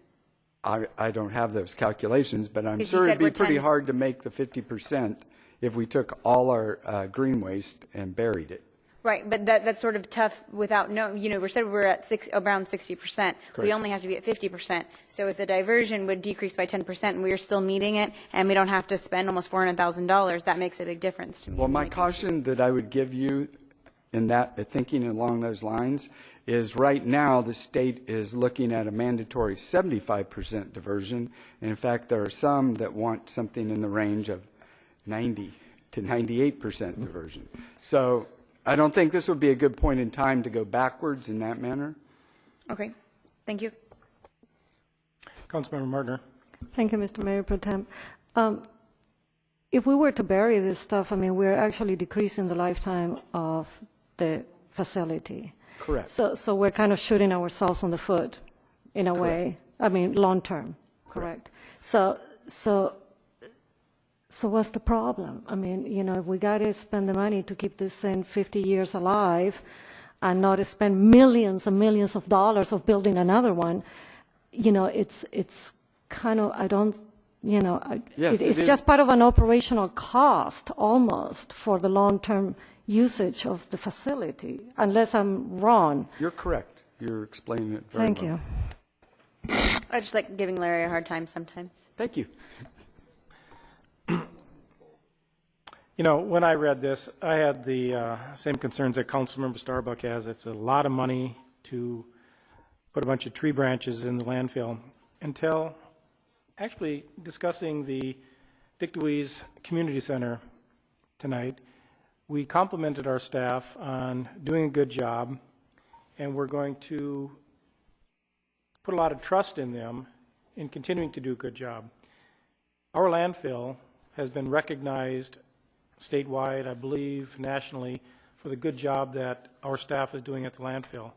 I don't have those calculations, but I'm sure it'd be pretty hard to make the 50% if we took all our green waste and buried it. Right, but that's sort of tough without knowing. We said we're at around 60%. Correct. We only have to be at 50%. So if the diversion would decrease by 10% and we're still meeting it, and we don't have to spend almost $400,000, that makes a big difference to me. Well, my caution that I would give you in that, thinking along those lines, is right now the state is looking at a mandatory 75% diversion. And in fact, there are some that want something in the range of 90 to 98% diversion. So I don't think this would be a good point in time to go backwards in that manner. Okay, thank you. Councilmember Martner. Thank you, Mr. Mayor Pro Tem. If we were to bury this stuff, we're actually decreasing the lifetime of the facility. Correct. So we're kind of shooting ourselves in the foot, in a way. Long term. Correct. So what's the problem? If we got to spend the money to keep this thing 50 years alive, and not spend millions and millions of dollars of building another one, it's kind of, I don't. Yes, it's just part of an operational cost almost for the long-term usage of the facility, unless I'm wrong. You're correct. You're explaining it very well. Thank you. I just like giving Larry a hard time sometimes. Thank you. When I read this, I had the same concerns that Councilmember Starbuck has. It's a lot of money to put a bunch of tree branches in the landfill until actually discussing the Dick DeWeese Community Center tonight. We complimented our staff on doing a good job, and we're going to put a lot of trust in them in continuing to do a good job. Our landfill has been recognized statewide, I believe nationally, for the good job that our staff is doing at the landfill.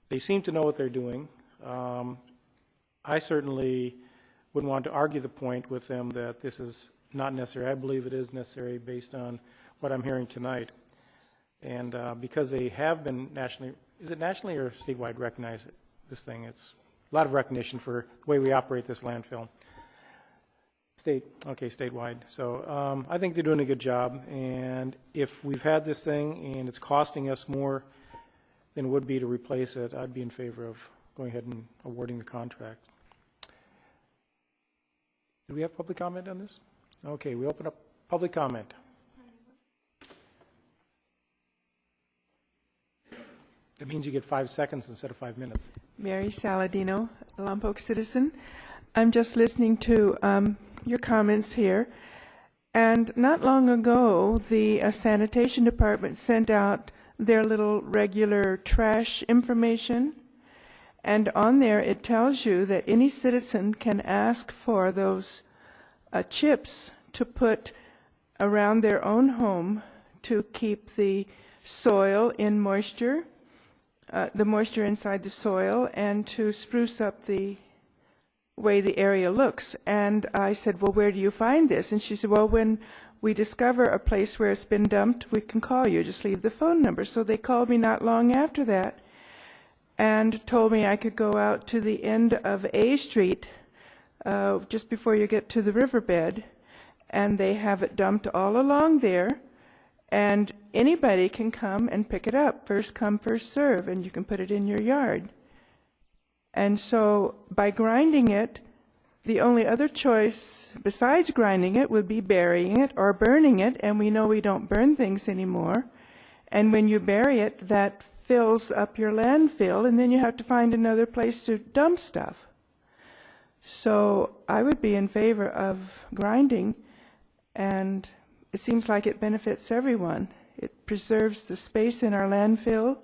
They seem to know what they're doing. I certainly wouldn't want to argue the point with them that this is not necessary. I believe it is necessary based on what I'm hearing tonight. And because they have been nationally, is it nationally or statewide recognized, this thing? It's a lot of recognition for the way we operate this landfill. Statewide. So I think they're doing a good job. And if we've had this thing and it's costing us more than it would be to replace it, I'd be in favor of going ahead and awarding the contract. Do we have public comment on this? Okay, we open up public comment. That means you get 5 seconds instead of 5 minutes. Mary Saladino, Lompoc citizen. I'm just listening to your comments here. And not long ago, the sanitation department sent out their little regular trash information. And on there, it tells you that any citizen can ask for those chips to put around their own home to keep the soil in moisture, the moisture inside the soil, and to spruce up the way the area looks. And I said, well, where do you find this? And she said, well, when we discover a place where it's been dumped, we can call you. Just leave the phone number. So they called me not long after that and told me I could go out to the end of A Street just before you get to the riverbed, and they have it dumped all along there, and anybody can come and pick it up. First come, first serve, and you can put it in your yard. And so by grinding it, the only other choice besides grinding it would be burying it or burning it, and we know we don't burn things anymore. And when you bury it, that fills up your landfill, and then you have to find another place to dump stuff. So I would be in favor of grinding, and it seems like it benefits everyone. It preserves the space in our landfill,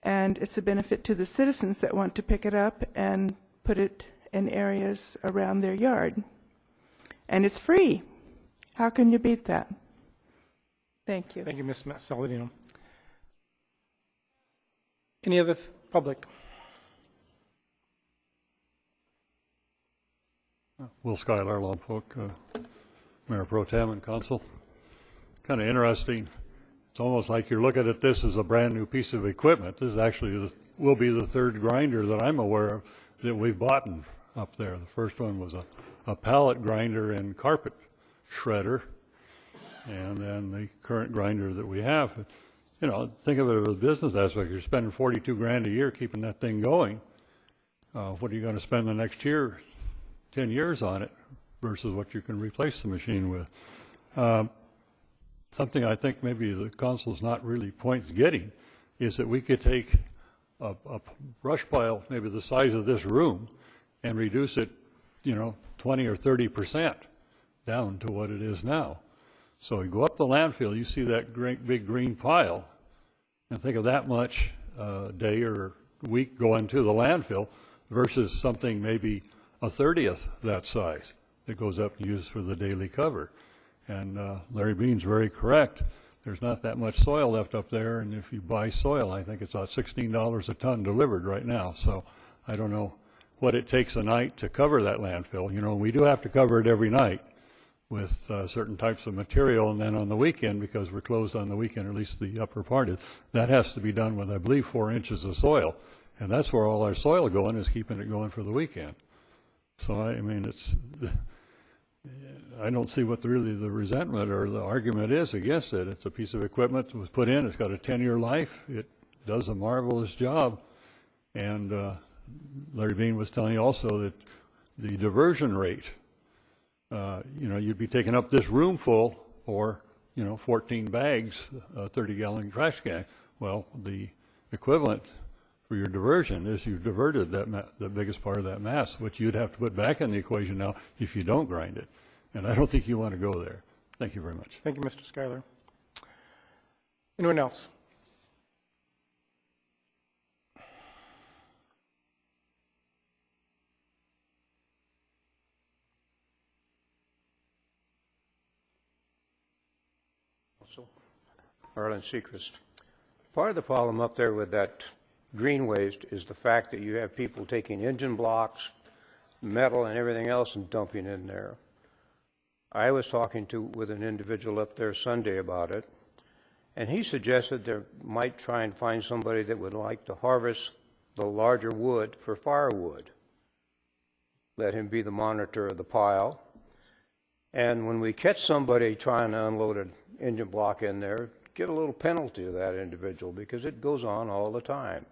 and it's a benefit to the citizens that want to pick it up and put it in areas around their yard. And it's free. How can you beat that? Thank you. Thank you, Ms. Saladino. Any other public? Will Schuyler, Lompoc, Mayor Pro Tem and Council. Kind of interesting. It's almost like you're looking at this as a brand new piece of equipment. This is actually will be the third grinder that I'm aware of that we've bought up there. The first one was a pallet grinder and carpet shredder, and then the current grinder that we have. you know, think of it as a business aspect. You're spending 42 grand a year keeping that thing going. What are you going to spend the next year, 10 years on it versus what you can replace the machine with? Something I think maybe the council's not really getting is that we could take a brush pile maybe the size of this room and reduce it, you know, 20 or 30% down to what it is now. So you go up the landfill, you see that great big green pile, and think of that much day or week going to the landfill versus something maybe a 30th that size that goes up and used for the daily cover. And Larry Bean's very correct. There's not that much soil left up there, and if you buy soil, I think it's about $16 a ton delivered right now. So I don't know what it takes a night to cover that landfill. You know, we do have to cover it every night with certain types of material, and then on the weekend, because we're closed on the weekend, or at least the upper part of it, that has to be done with, I believe, 4 inches of soil. And that's where all our soil going, is keeping it going for the weekend. So, I mean, I don't see what really the resentment or the argument is against it. It's a piece of equipment that was put in. It's got a 10-year life. It does a marvelous job. And Larry Bean was telling you also that the diversion rate, you know, you'd be taking up this room full, or, you know, 14 bags, 30-gallon trash can. Well, the equivalent for your diversion is you diverted the biggest part of that mass, which you'd have to put back in the equation now if you don't grind it. And I don't think you want to go there. Thank you very much. Thank you, Mr. Schuyler. Anyone else? Arlen Seacrest. Part of the problem up there with that green waste is the fact that you have people taking engine blocks, metal, and everything else and dumping in there. I was talking with an individual up there Sunday about it, and he suggested they might try and find somebody that would like to harvest the larger wood for firewood. Let him be the monitor of the pile. And when we catch somebody trying to unload an engine block in there, get a little penalty to that individual, because it goes on all the time.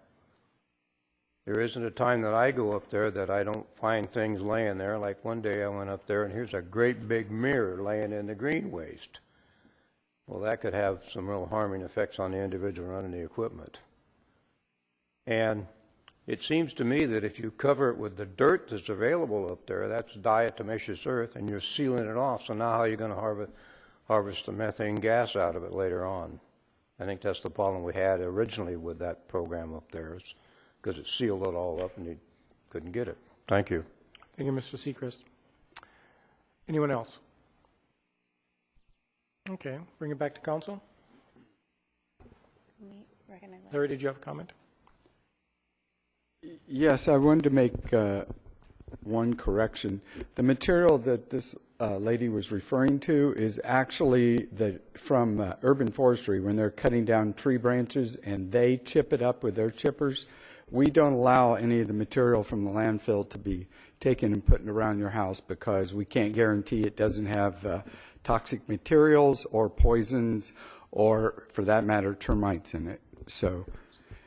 There isn't a time that I go up there that I don't find things laying there. Like one day I went up there and here's a great big mirror laying in the green waste. Well, that could have some real harming effects on the individual running the equipment. And it seems to me that if you cover it with the dirt that's available up there, that's diatomaceous earth, and you're sealing it off. So now how are you going to harvest the methane gas out of it later on? I think that's the problem we had originally with that program up there, is because it sealed it all up and you couldn't get it. Thank you. Thank you, Mr. Seacrest. Anyone else? Okay, bring it back to council. Larry, did you have a comment? Yes, I wanted to make one correction. The material that this lady was referring to is actually from urban forestry, when they're cutting down tree branches and they chip it up with their chippers. We don't allow any of the material from the landfill to be taken and put around your house, because we can't guarantee it doesn't have toxic materials or poisons, or for that matter, termites in it. So,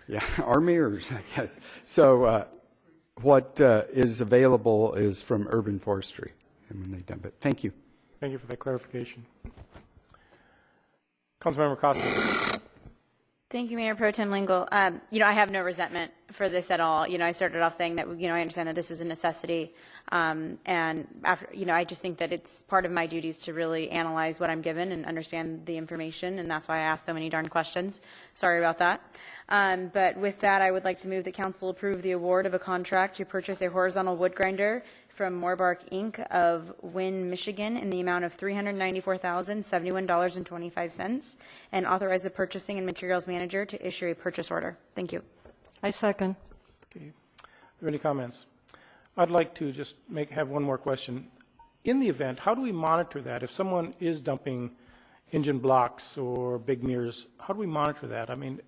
yeah, or mirrors, I guess. So what is available is from urban forestry, and when they dump it. Thank you. Thank you for that clarification. Councilmember Costa. Thank you, Mayor Pro Tem Lingle. You know, I have no resentment for this at all. You know, I started off saying that, you know, I understand that this is a necessity. And after, you know, I just think that it's part of my duties to really analyze what I'm given and understand the information. And that's why I asked so many darn questions. Sorry about that. But with that, I would like to move that council approve the award of a contract to purchase a horizontal wood grinder from Moorbark Inc. of Wynn, Michigan, in the amount of $394,071.25, and authorize the purchasing and materials manager to issue a purchase order. Thank you. I second. Okay. Are there any comments? I'd like to just have one more question. In the event, how do we monitor that? If someone is dumping engine blocks or big mirrors, how do we monitor that? I mean,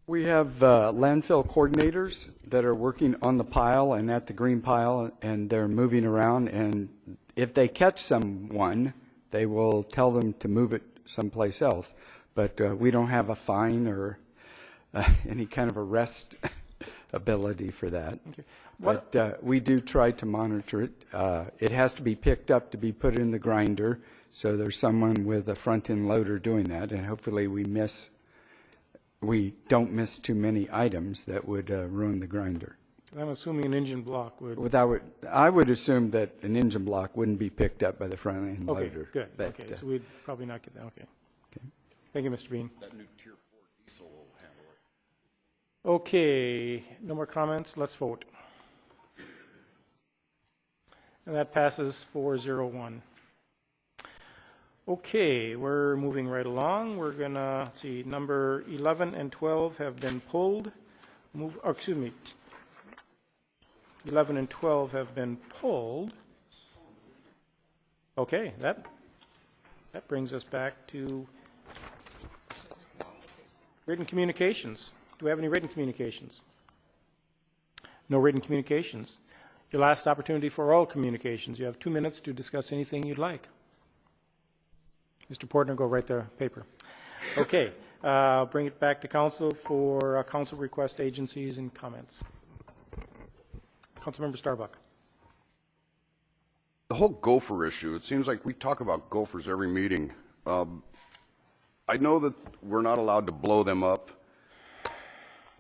we have landfill coordinators that are working on the pile and at the green pile, and they're moving around, and if they catch someone they will tell them to move it someplace else. But we don't have a fine or any kind of arrest ability for that. Okay. But we do try to monitor it. It has to be picked up to be put in the grinder, so there's someone with a front-end loader doing that, and hopefully we don't miss too many items that would ruin the grinder. I'm assuming an engine block would. I would assume that an engine block wouldn't be picked up by the front-end loader. Okay, good. But, Okay, so we'd probably not get that. Okay. Thank you, Mr. Bean. That new Tier 4 diesel will handle it. Okay, no more comments. Let's vote. And that passes 401. Okay, we're moving right along. We're going to see number 11 and 12 have been pulled. 11 and 12 have been pulled. Okay, that brings us back to written communications. Do we have any written communications? No written communications. Your last opportunity for oral communications. You have 2 minutes to discuss anything you'd like. Mr. Portner, go write the paper. Okay, bring it back to council for council request agencies and comments. Councilmember Starbuck. The whole gopher issue, it seems like we talk about gophers every meeting. I know that we're not allowed to blow them up.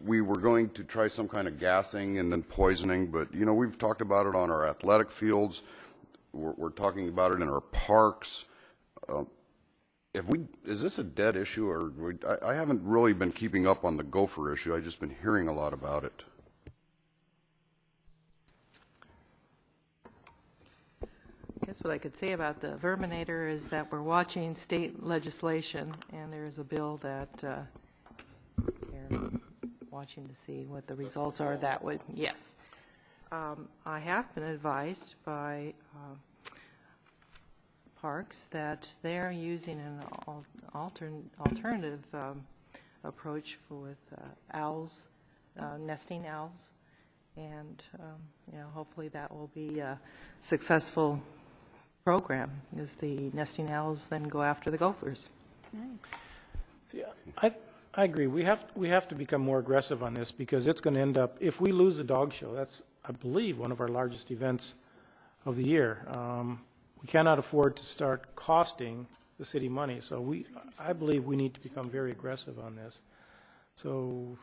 We were going to try some kind of gassing and then poisoning, but you know, we've talked about it on our athletic fields. We're talking about it in our parks. Is this a dead issue, or I haven't really been keeping up on the gopher issue. I've just been hearing a lot about it. I guess what I could say about the verminator is that we're watching state legislation, and there is a bill that we're watching to see what the results are. That would, yes. I have been advised by parks that they're using an alternative approach with owls, nesting owls, and hopefully that will be a successful program, as the nesting owls then go after the gophers. Yeah, I agree. We have to become more aggressive on this, because it's going to end up, if we lose the dog show, that's, I believe, one of our largest events of the year. We cannot afford to start costing the city money. So I believe we need to become very aggressive on this. So,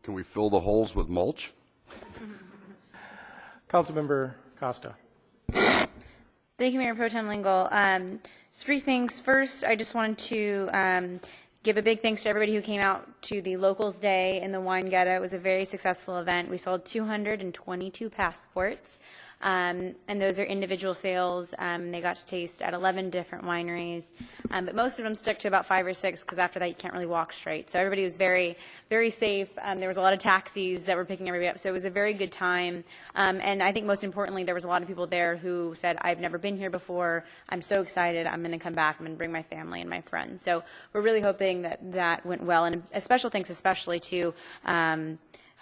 can we fill the holes with mulch? Councilmember Costa. Thank you, Mayor Pro Tem Lingle. 3 things. First, I just wanted to give a big thanks to everybody who came out to the Locals Day in the Wine Ghetto. It was a very successful event. We sold 222 passports. And those are individual sales. They got to taste at 11 different wineries, but most of them stuck to about 5 or 6, because after that you can't really walk straight. So everybody was very, very safe. There was a lot of taxis that were picking everybody up, so it was a very good time. And I think most importantly, there was a lot of people there who said, I've never been here before. I'm so excited. I'm going to come back. I'm going to bring my family and my friends. So we're really hoping that that went well. And a special thanks especially to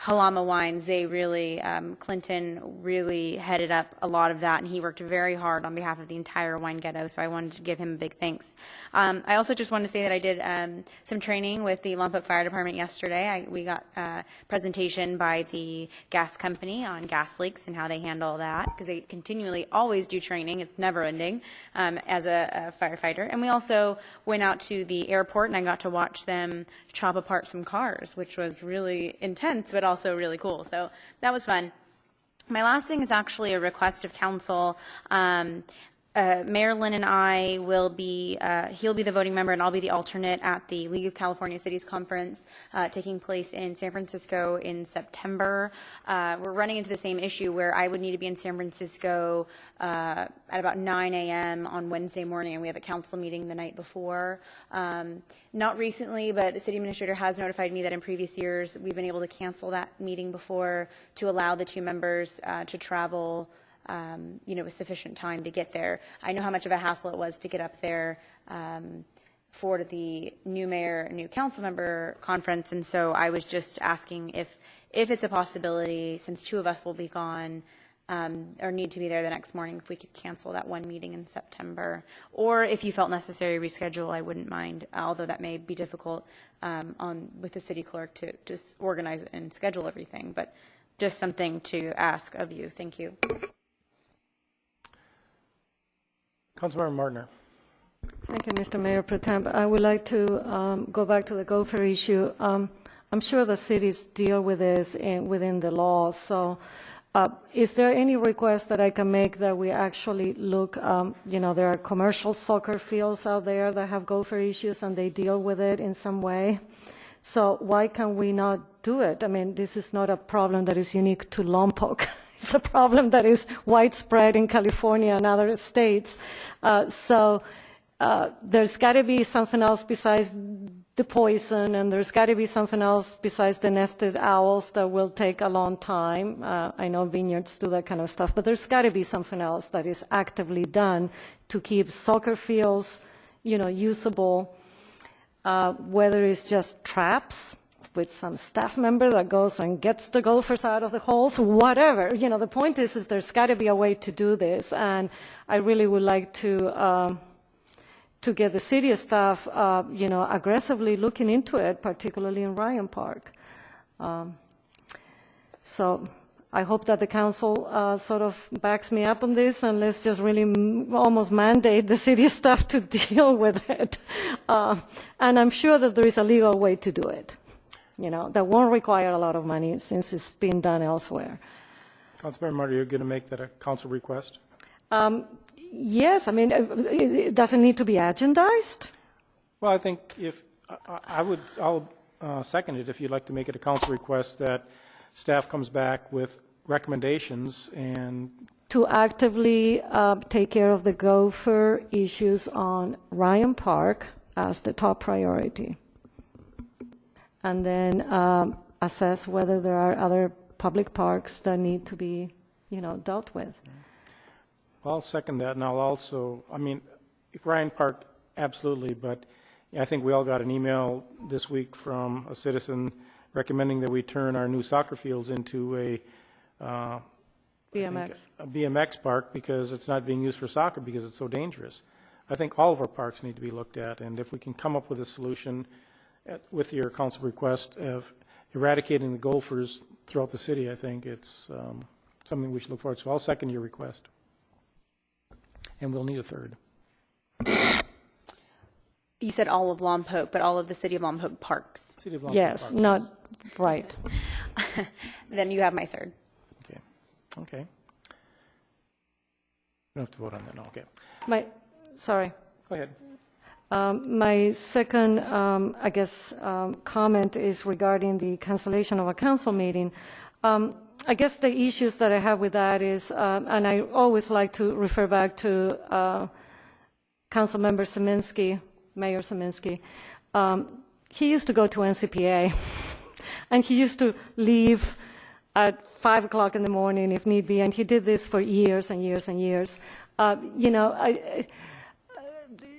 Halama Wines. They really, Clinton really headed up a lot of that, and he worked very hard on behalf of the entire Wine Ghetto, so I wanted to give him a big thanks. I also just wanted to say that I did some training with the Lompoc Fire Department yesterday. We got a presentation by the gas company on gas leaks and how they handle that, because they continually always do training. It's never ending as a firefighter. And we also went out to the airport, and I got to watch them chop apart some cars, which was really intense, but also really cool. So that was fun. My last thing is actually a request of council. Mayor Lynn and I will be, he'll be the voting member and I'll be the alternate at the League of California Cities Conference taking place in San Francisco in September. We're running into the same issue where I would need to be in San Francisco at about 9 a.m. on Wednesday morning, and we have a council meeting the night before. Not recently, but the city administrator has notified me that in previous years we've been able to cancel that meeting before to allow the 2 members to travel with sufficient time to get there. I know how much of a hassle it was to get up there for the new mayor, new council member conference, and so I was just asking if it's a possibility, since 2 of us will be gone, or need to be there the next morning, if we could cancel that one meeting in September. Or if you felt necessary reschedule, I wouldn't mind, although that may be difficult with the city clerk to just organize and schedule everything. But just something to ask of you. Thank you. Councilmember Martner. Thank you, Mr. Mayor Pro Tem. I would like to go back to the gopher issue. I'm sure the cities deal with this within the law. So is there any request that I can make that we actually look, there are commercial soccer fields out there that have gopher issues and they deal with it in some way. So why can we not do it? I mean, this is not a problem that is unique to Lompoc. It's a problem that is widespread in California and other states. There's got to be something else besides the poison, and there's got to be something else besides the nested owls that will take a long time. I know vineyards do that kind of stuff, but there's got to be something else that is actively done to keep soccer fields, usable, whether it's just traps with some staff member that goes and gets the gophers out of the holes, whatever. The point is there's got to be a way to do this, and I really would like to get the city staff, aggressively looking into it, particularly in Ryan Park. So I hope that the council sort of backs me up on this, and let's just really almost mandate the city staff to deal with it. And I'm sure that there is a legal way to do it, that won't require a lot of money since it's been done elsewhere. Councilmember Martner, you're going to make that a council request? Yes, I mean, it doesn't need to be agendized. Well, I think I'll second it if you'd like to make it a council request that staff comes back with recommendations and to actively take care of the gopher issues on Ryan Park as the top priority, and then assess whether there are other public parks that need to be, dealt with. I'll second that, and I'll also, Ryan Park, absolutely, but I think we all got an email this week from a citizen recommending that we turn our new soccer fields into a BMX park because it's not being used for soccer because it's so dangerous. I think all of our parks need to be looked at, and if we can come up with a solution with your council request of eradicating the gophers throughout the city, I think it's something we should look forward to. So I'll second your request. And we'll need a third. You said all of Lompoc, but all of the city of Lompoc parks. City of Lompoc yes, parks. Not right. Then you have my third. Okay. You don't have to vote on that. No. Okay. Sorry. Go ahead. My second, comment is regarding the cancellation of a council meeting. I guess the issues that I have with that is, and I always like to refer back to Councilmember Szyminski, Mayor Szyminski. He used to go to NCPA, and he used to leave at 5 o'clock in the morning if need be, and he did this for years and years and years.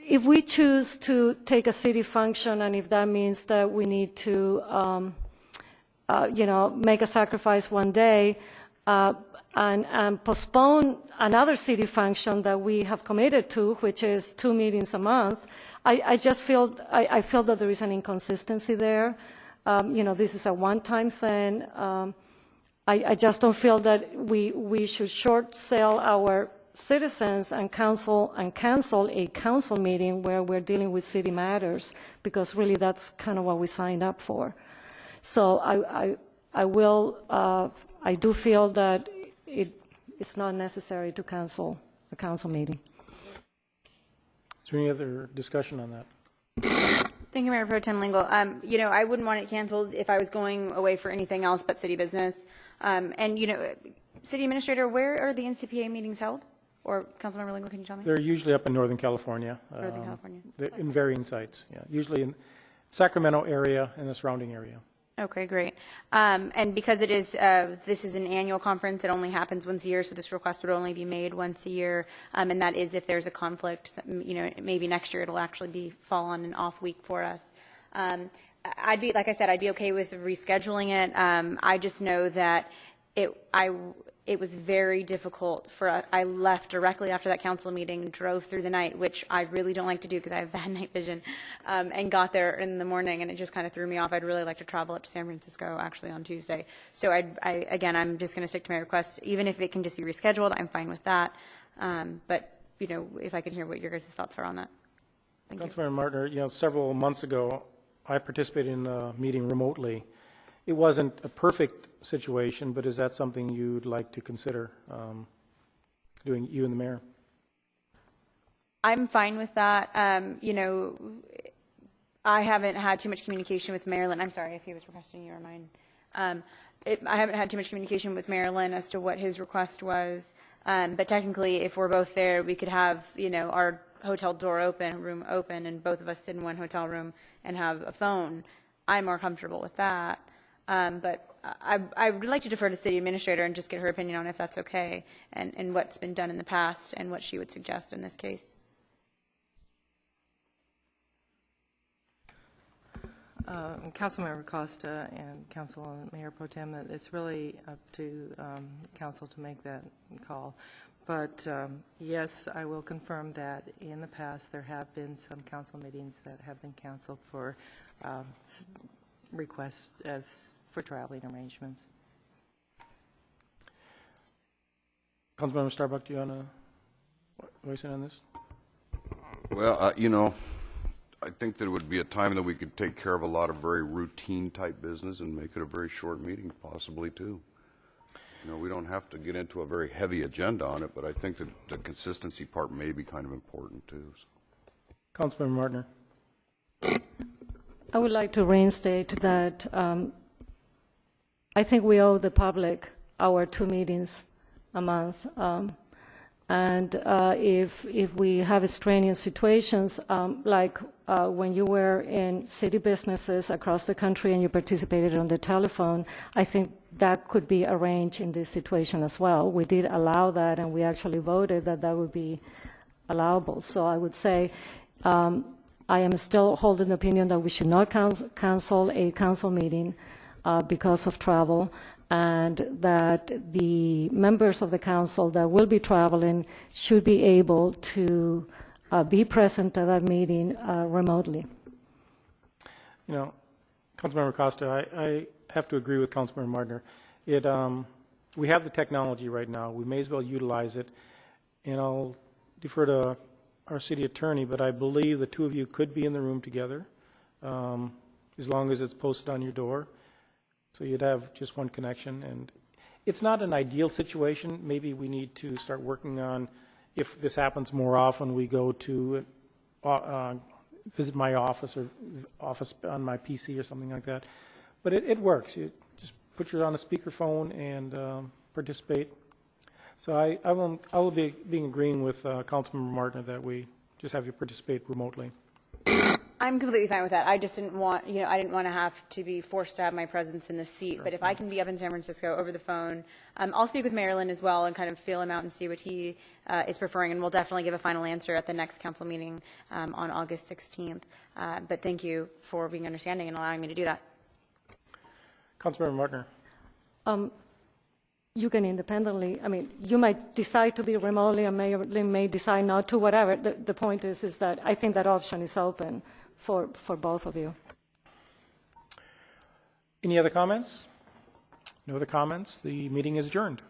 If we choose to take a city function, and if that means that we need to make a sacrifice one day and postpone another city function that we have committed to, which is 2 meetings a month, I just feel I feel that there is an inconsistency there. This is a one-time thing. I just don't feel that we should short sell our citizens and cancel a council meeting where we're dealing with city matters, because really that's kind of what we signed up for. So I do feel that it's not necessary to cancel a council meeting. Is there any other discussion on that? Thank you, Mayor Pro Tem Lingle. I wouldn't want it canceled if I was going away for anything else but city business. City Administrator, where are the NCPA meetings held? Or Councilmember Lingle, can you tell me? They're usually up in Northern California. Northern California. In varying sites, yeah. Usually in Sacramento area and the surrounding area. Okay, great. And because this is an annual conference, it only happens once a year, so this request would only be made once a year, and that is if there's a conflict. Maybe next year it'll actually fall on an off week for us. I'd be okay with rescheduling it. I just know that it was very difficult I left directly after that council meeting, drove through the night, which I really don't like to do because I have bad night vision, and got there in the morning, and it just kind of threw me off. I'd really like to travel up to San Francisco actually on Tuesday. So again, I'm just going to stick to my request. Even if it can just be rescheduled, I'm fine with that. But, you know, if I can hear what your guys' thoughts are on that. Thank you. Councilmember Martiner, you know, several months ago, I participated in a meeting remotely. It wasn't a perfect situation, but is that something you'd like to consider doing, you and the mayor? I'm fine with that. You know, I haven't had too much communication with Marilyn. I'm sorry if he was requesting you or mine. I haven't had too much communication with Marilyn as to what his request was. But technically, if we're both there, we could have, you know, our hotel room open, and both of us sit in one hotel room and have a phone. I'm more comfortable with that. But I would like to defer to city administrator and just get her opinion on if that's okay, and what's been done in the past and what she would suggest in this case. Councilmember Costa and Council Mayor Pro Tem, that it's really up to Council to make that call. But yes, I will confirm that in the past there have been some council meetings that have been canceled for requests for traveling arrangements. Councilmember Starbuck, do you want to voice in on this? Well, you know, I think that it would be a time that we could take care of a lot of very routine type business and make it a very short meeting, possibly too. You know, we don't have to get into a very heavy agenda on it, but I think that the consistency part may be kind of important too. So. Councilmember Martiner. I would like to reinstate that I think we owe the public our 2 meetings a month. And if we have extraneous situations, like when you were in city businesses across the country and you participated on the telephone, I think that could be arranged in this situation as well. We did allow that, and we actually voted that that would be allowable. So I would say I am still holding the opinion that we should not cancel a council meeting because of travel, and that the members of the council that will be traveling should be able to be present at that meeting remotely. You know, Councilmember Costa, I have to agree with Councilmember Martiner. We have the technology right now. We may as well utilize it. And I'll defer to our city attorney, but I believe the 2 of you could be in the room together as long as it's posted on your door. So you'd have just one connection. And it's not an ideal situation. Maybe we need to start working on, if this happens more often, we go to visit my office or office on my PC or something like that. But it works. You just put it on a speakerphone and participate. So I will be agreeing with Councilmember Martiner that we just have you participate remotely. I'm completely fine with that. I just didn't want, you know, I didn't want to have to be forced to have my presence in the seat. But if I can be up in San Francisco over the phone, I'll speak with Maryland as well and kind of feel him out and see what he is preferring. And we'll definitely give a final answer at the next council meeting on August 16th. But thank you for being understanding and allowing me to do that. Councilmember Martiner. You can independently, I mean, you might decide to be remotely and may decide not to, whatever. The point is that I think that option is open for both of you. Any other comments? No other comments? The meeting is adjourned.